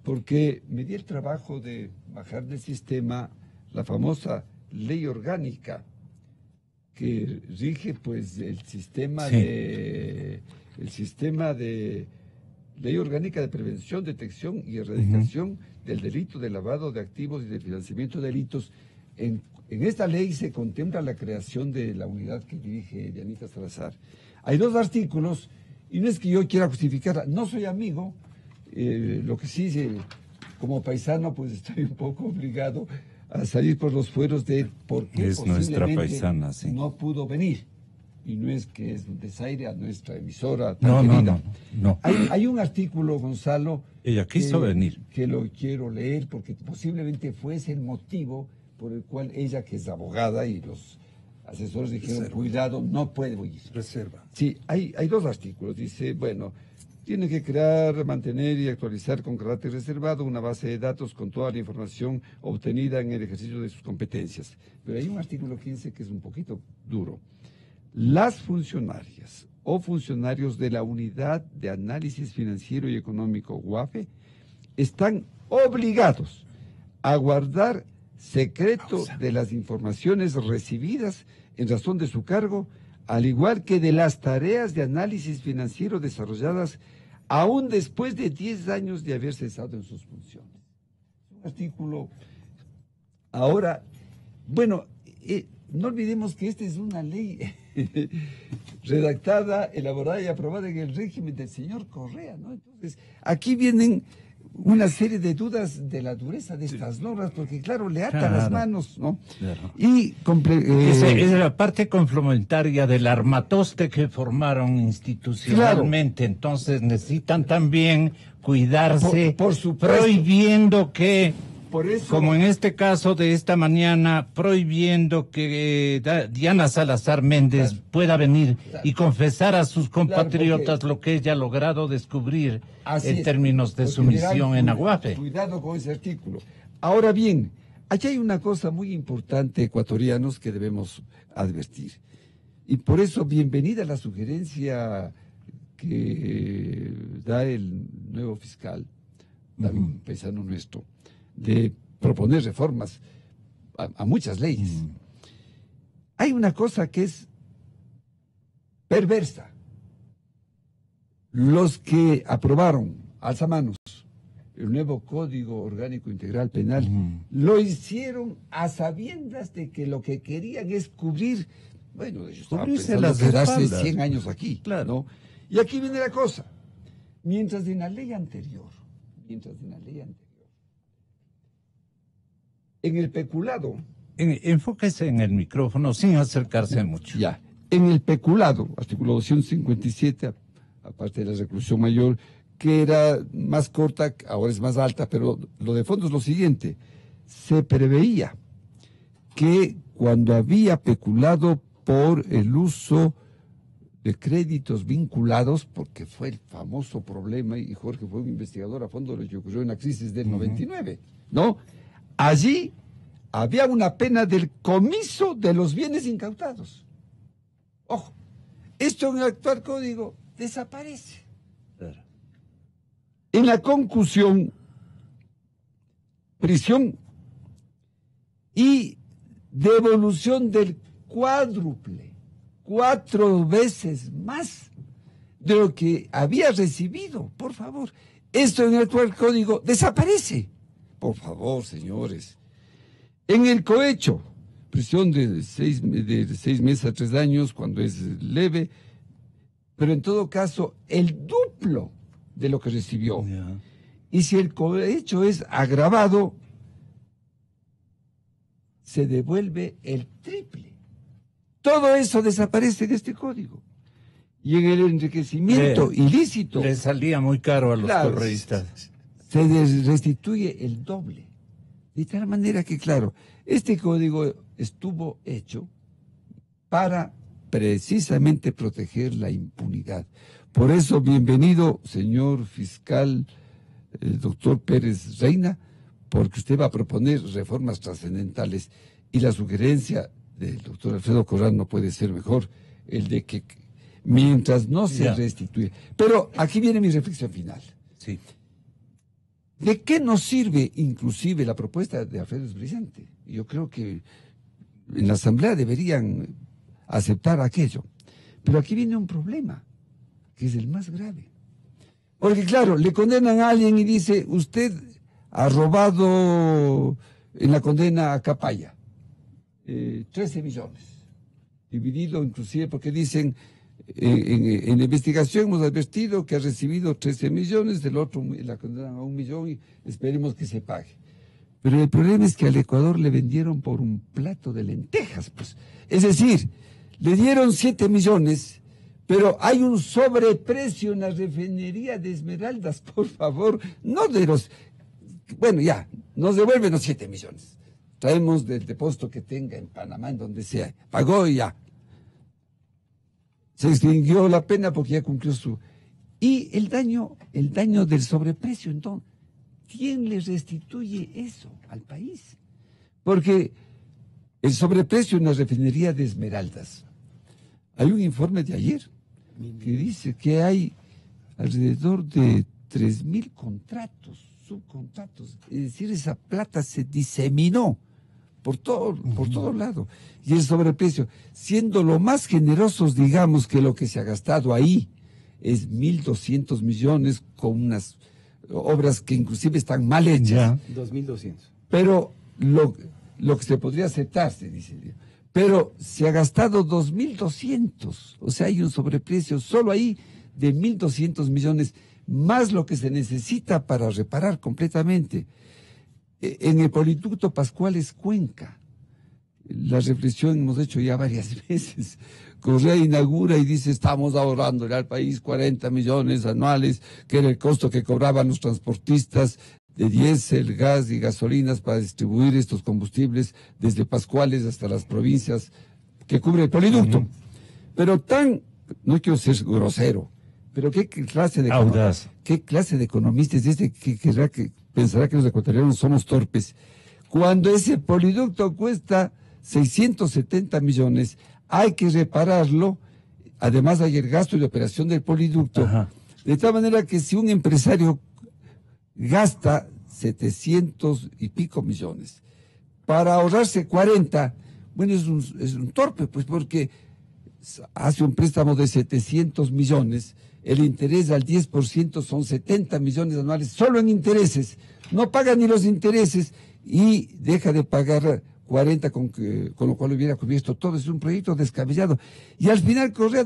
porque me di el trabajo de bajar del sistema la famosa ley orgánica que rige pues el sistema de Ley Orgánica de Prevención, Detección y Erradicación del Delito de Lavado de Activos y de Financiamiento de Delitos. En esta ley se contempla la creación de la unidad que dirige Dianita Salazar. Hay 2 artículos, y no es que yo quiera justificarla, no soy amigo, lo que sí, como paisano, pues estoy un poco obligado a salir por los fueros de por qué es nuestra paisana, sí. No pudo venir. Y no es que es un desaire a nuestra emisora. No. Hay un artículo, Gonzalo. Ella quiso venir. Que lo quiero leer porque posiblemente fuese el motivo por el cual ella, que es abogada, y los asesores dijeron, cuidado, no puede ir. Reserva. Sí, hay 2 artículos. Dice, bueno, tiene que crear, mantener y actualizar con carácter reservado una base de datos con toda la información obtenida en el ejercicio de sus competencias. Pero hay un artículo 15 que es un poquito duro. Las funcionarias o funcionarios de la Unidad de Análisis Financiero y Económico, UAFE, están obligados a guardar secreto de las informaciones recibidas en razón de su cargo, al igual que de las tareas de análisis financiero desarrolladas aún después de 10 años de haber cesado en sus funciones. Un artículo. Ahora, bueno, no olvidemos que esta es una ley redactada, elaborada y aprobada en el régimen del señor Correa, ¿no? Entonces, aquí vienen una serie de dudas de la dureza de estas normas, porque claro, le atan las manos, ¿no? Claro. Y esa es la parte complementaria del armatoste que formaron institucionalmente, claro. Entonces necesitan también cuidarse, por supuesto, prohibiendo que, por eso, como en este caso de esta mañana, prohibiendo que Diana Salazar Méndez, claro, pueda venir, claro, y confesar a sus compatriotas, claro, lo que ella ha logrado descubrir en términos de su misión en Aguafe. Cuidado con ese artículo. Ahora bien, aquí hay una cosa muy importante, ecuatorianos, que debemos advertir. Y por eso, bienvenida la sugerencia que da el nuevo fiscal, David Paisano nuestro, de proponer reformas a muchas leyes. Hay una cosa que es perversa. Los que aprobaron, alzamanos, el nuevo Código Orgánico Integral Penal, lo hicieron a sabiendas de que lo que querían es cubrir, bueno, ellos estaban pensando quedarse 100 años aquí, claro, ¿no? Y aquí viene la cosa. Mientras en la ley anterior, en el peculado... Enfóquese en el micrófono sin acercarse mucho. Ya. En el peculado, artículo 257, aparte de la reclusión mayor, que era más corta, ahora es más alta, pero lo de fondo es lo siguiente. Se preveía que cuando había peculado por el uso de créditos vinculados, porque fue el famoso problema, y Jorge fue un investigador a fondo de lo que ocurrió en la crisis del 99, ¿no? Allí había una pena del comiso de los bienes incautados. Ojo, esto en el actual código desaparece. Claro. En la concusión, prisión y devolución del cuádruple, 4 veces más de lo que había recibido. Por favor, esto en el actual código desaparece. Por favor, señores. En el cohecho, prisión de 6 meses a 3 años cuando es leve, pero en todo caso el duplo de lo que recibió. Yeah. Y si el cohecho es agravado, se devuelve el triple. Todo eso desaparece de este código. Y en el enriquecimiento ilícito... Le salía muy caro a los correístas. Se restituye el doble. De tal manera que, claro, este código estuvo hecho para precisamente proteger la impunidad. Por eso, bienvenido, señor fiscal, doctor Pérez Reina, porque usted va a proponer reformas trascendentales y la sugerencia del doctor Alfredo Corral no puede ser mejor, el de que mientras no se restituye. Pero aquí viene mi reflexión final. Sí. ¿De qué nos sirve inclusive la propuesta de Alfredo es brillante? Yo creo que en la Asamblea deberían aceptar aquello. Pero aquí viene un problema, que es el más grave. Porque claro, le condenan a alguien y dice, usted ha robado en la condena a Capaya 13 millones. Dividido inclusive porque dicen... En la investigación hemos advertido que ha recibido 13 millones, del otro la condenan a 1 millón y esperemos que se pague. Pero el problema es que al Ecuador le vendieron por un plato de lentejas, pues. Es decir, le dieron 7 millones, pero hay un sobreprecio en la refinería de Esmeraldas, por favor, no de los... Bueno, ya, nos devuelven los 7 millones. Traemos del depósito que tenga en Panamá, en donde sea. Pagó y ya. Se extinguió la pena porque ya cumplió su... Y el daño del sobreprecio, entonces, ¿quién le restituye eso al país? Porque el sobreprecio en la refinería de Esmeraldas, hay un informe de ayer que dice que hay alrededor de 3.000 contratos, subcontratos, es decir, esa plata se diseminó por todo lado. Y el sobreprecio, siendo lo más generosos, digamos, que lo que se ha gastado ahí es 1.200 millones con unas obras que inclusive están mal hechas. 2.200. Pero lo que se podría aceptar, se dice. Pero se ha gastado 2.200. O sea, hay un sobreprecio solo ahí de 1.200 millones, más lo que se necesita para reparar completamente. En el poliducto Pascuales Cuenca, la reflexión hemos hecho ya varias veces. Correa inaugura y dice, estamos ahorrándole al país 40 millones anuales, que era el costo que cobraban los transportistas de diésel, gas y gasolinas para distribuir estos combustibles desde Pascuales hasta las provincias que cubre el poliducto. Pero no quiero ser grosero, pero ¿qué clase de economista es este que pensará que los ecuatorianos somos torpes? Cuando ese poliducto cuesta 670 millones, hay que repararlo, además hay el gasto de operación del poliducto, de tal manera que si un empresario gasta 700 y pico millones para ahorrarse 40, bueno, es un torpe, pues, porque hace un préstamo de 700 millones, el interés al 10% son 70 millones anuales, solo en intereses, no paga ni los intereses y deja de pagar 40 con lo cual hubiera cubierto todo. Es un proyecto descabellado. Y al final Correa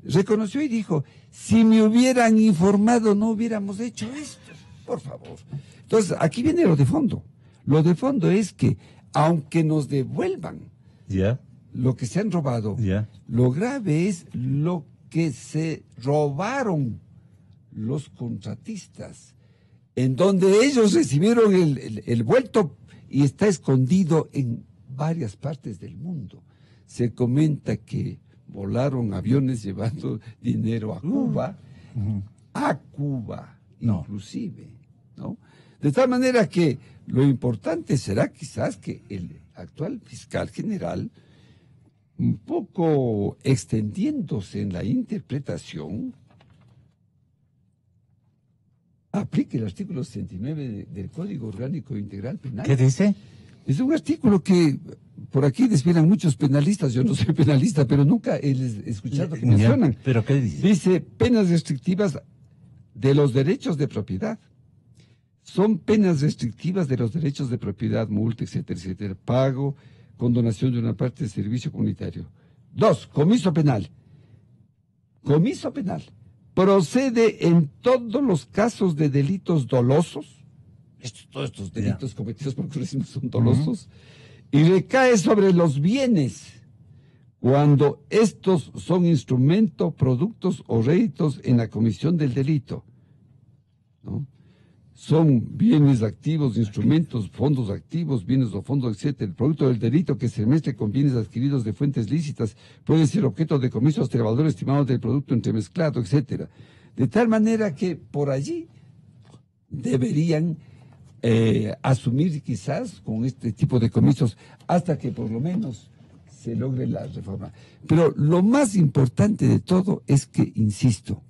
reconoció y dijo, si me hubieran informado no hubiéramos hecho esto, por favor. Entonces, aquí viene lo de fondo. Lo de fondo es que, aunque nos devuelvan lo que se han robado, lo grave es lo que se robaron los contratistas, en donde ellos recibieron el vuelto y está escondido en varias partes del mundo. Se comenta que volaron aviones llevando dinero a Cuba, inclusive, ¿no? De tal manera que lo importante será quizás que el actual fiscal general, un poco extendiéndose en la interpretación, aplique el artículo 69 del Código Orgánico Integral Penal. ¿Qué dice? Es un artículo que por aquí desfilan muchos penalistas. Yo no soy penalista, pero nunca he escuchado que mencionan. ¿Pero qué dice? Dice penas restrictivas de los derechos de propiedad. Son penas restrictivas de los derechos de propiedad, multa, etcétera, etcétera. Pago, condonación de una parte del servicio comunitario. 2, comiso penal. Comiso penal. Procede en todos los casos de delitos dolosos, todos estos delitos cometidos por terrorismo son dolosos, y recae sobre los bienes cuando estos son instrumento, productos o réditos en la comisión del delito, ¿no? Son bienes activos, instrumentos, fondos activos, bienes o fondos, etcétera. El producto del delito que se mezcle con bienes adquiridos de fuentes lícitas puede ser objeto de comiso hasta el valor estimado del producto entremezclado, etcétera. De tal manera que por allí deberían asumir quizás con este tipo de comisos hasta que por lo menos se logre la reforma. Pero lo más importante de todo es que, insisto,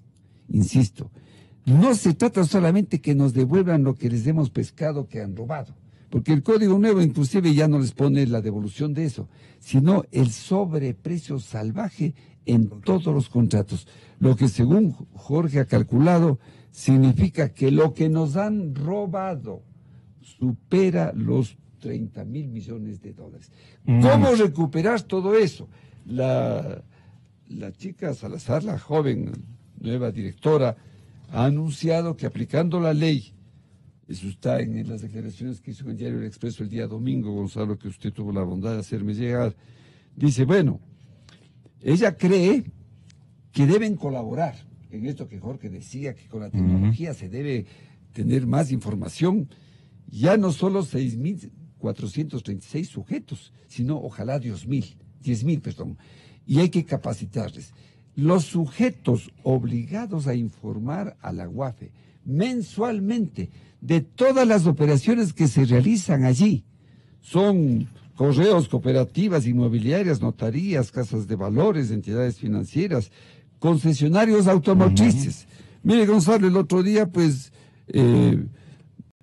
no se trata solamente que nos devuelvan lo que les hemos pescado que han robado, porque el Código Nuevo inclusive ya no les pone la devolución de eso, sino el sobreprecio salvaje en todos los contratos, lo que según Jorge ha calculado significa que lo que nos han robado supera los 30.000 millones de dólares. ¿Cómo recuperar todo eso? La chica Salazar, la joven nueva directora, ha anunciado que aplicando la ley, eso está en las declaraciones que hizo en el Diario El Expreso el día domingo, Gonzalo, que usted tuvo la bondad de hacerme llegar, dice, bueno, ella cree que deben colaborar en esto que Jorge decía, que con la tecnología se debe tener más información, ya no solo 6.436 sujetos, sino ojalá 10.000, perdón, y hay que capacitarles. Los sujetos obligados a informar a la UAFE mensualmente de todas las operaciones que se realizan allí son correos, cooperativas, inmobiliarias, notarías, casas de valores, entidades financieras, concesionarios automotrices. Mire, Gonzalo, el otro día, pues,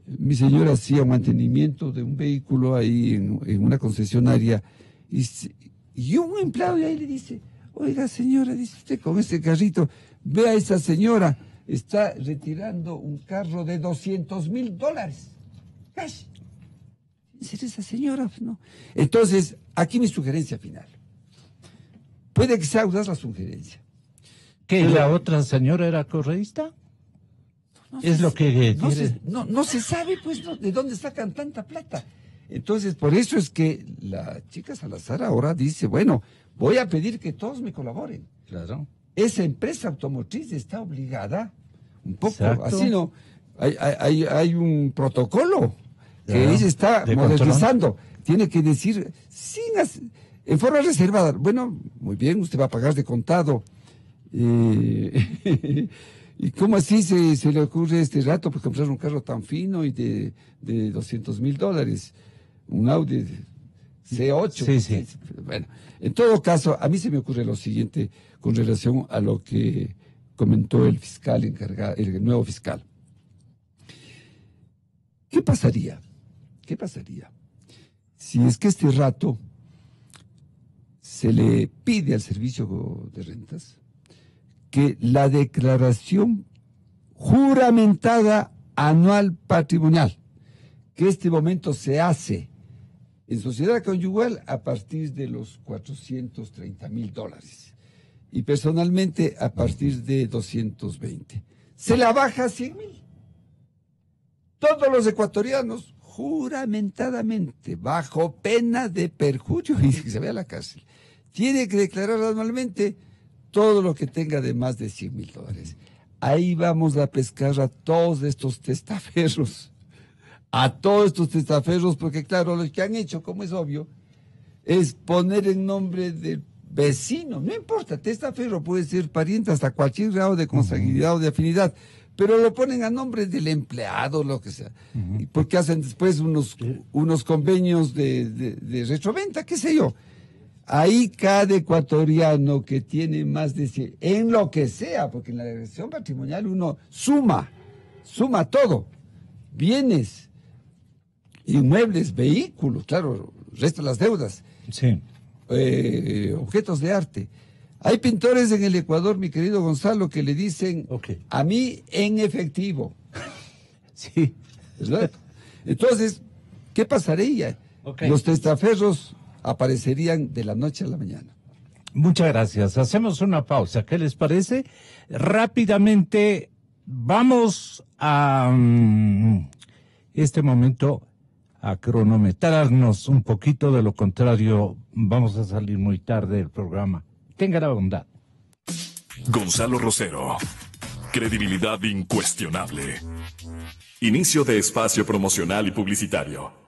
mi señora hacía un mantenimiento de un vehículo ahí en una concesionaria y un empleado de ahí le dice, oiga señora, dice usted con este carrito, vea a esa señora, está retirando un carro de $200,000. Cash. ¿Es esa señora? No. Entonces, aquí mi sugerencia final. Puede que sea audaz la sugerencia. ¿Que la otra señora era correísta? Es lo que quiere. No se sabe, pues, de dónde sacan tanta plata. Entonces, por eso es que la chica Salazar ahora dice, bueno, voy a pedir que todos me colaboren. Claro. Esa empresa automotriz está obligada, un poco, Exacto. así no, hay un protocolo que ella está modernizando. Control. Tiene que decir, en forma reservada, bueno, muy bien, usted va a pagar de contado. ¿Y cómo así se le ocurre este rato por comprar un carro tan fino y de $200,000? Un Audi C8. Sí. Bueno, en todo caso, a mí se me ocurre lo siguiente con relación a lo que comentó el fiscal encargado, el nuevo fiscal. ¿Qué pasaría si es que este rato se le pide al servicio de rentas que la declaración juramentada anual patrimonial, que este momento se hace en sociedad conyugal a partir de los $430,000 y personalmente a partir de 220, se la baja a 100,000. Todos los ecuatorianos, juramentadamente, bajo pena de perjurio y que se vaya a la cárcel, tiene que declarar anualmente todo lo que tenga de más de $100,000. Ahí vamos a pescar a todos estos testaferros. Porque claro, lo que han hecho, como es obvio, es poner en nombre del vecino. No importa, testaferro puede ser pariente hasta cualquier grado de consanguinidad o de afinidad, pero lo ponen a nombre del empleado, lo que sea. Porque hacen después unos convenios de retroventa, qué sé yo. Ahí cada ecuatoriano que tiene más de 100, en lo que sea, porque en la declaración patrimonial uno suma todo, bienes, inmuebles, vehículos, claro, resta las deudas, sí. Objetos de arte. Hay pintores en el Ecuador, mi querido Gonzalo, que le dicen a mí en efectivo. Sí. ¿Verdad? Entonces, ¿qué pasaría? Los testaferros aparecerían de la noche a la mañana. Muchas gracias. Hacemos una pausa. ¿Qué les parece? Rápidamente vamos a este momento a cronometrarnos un poquito, de lo contrario vamos a salir muy tarde del programa. Tenga la bondad. Gonzalo Rosero. Credibilidad incuestionable. Inicio de espacio promocional y publicitario.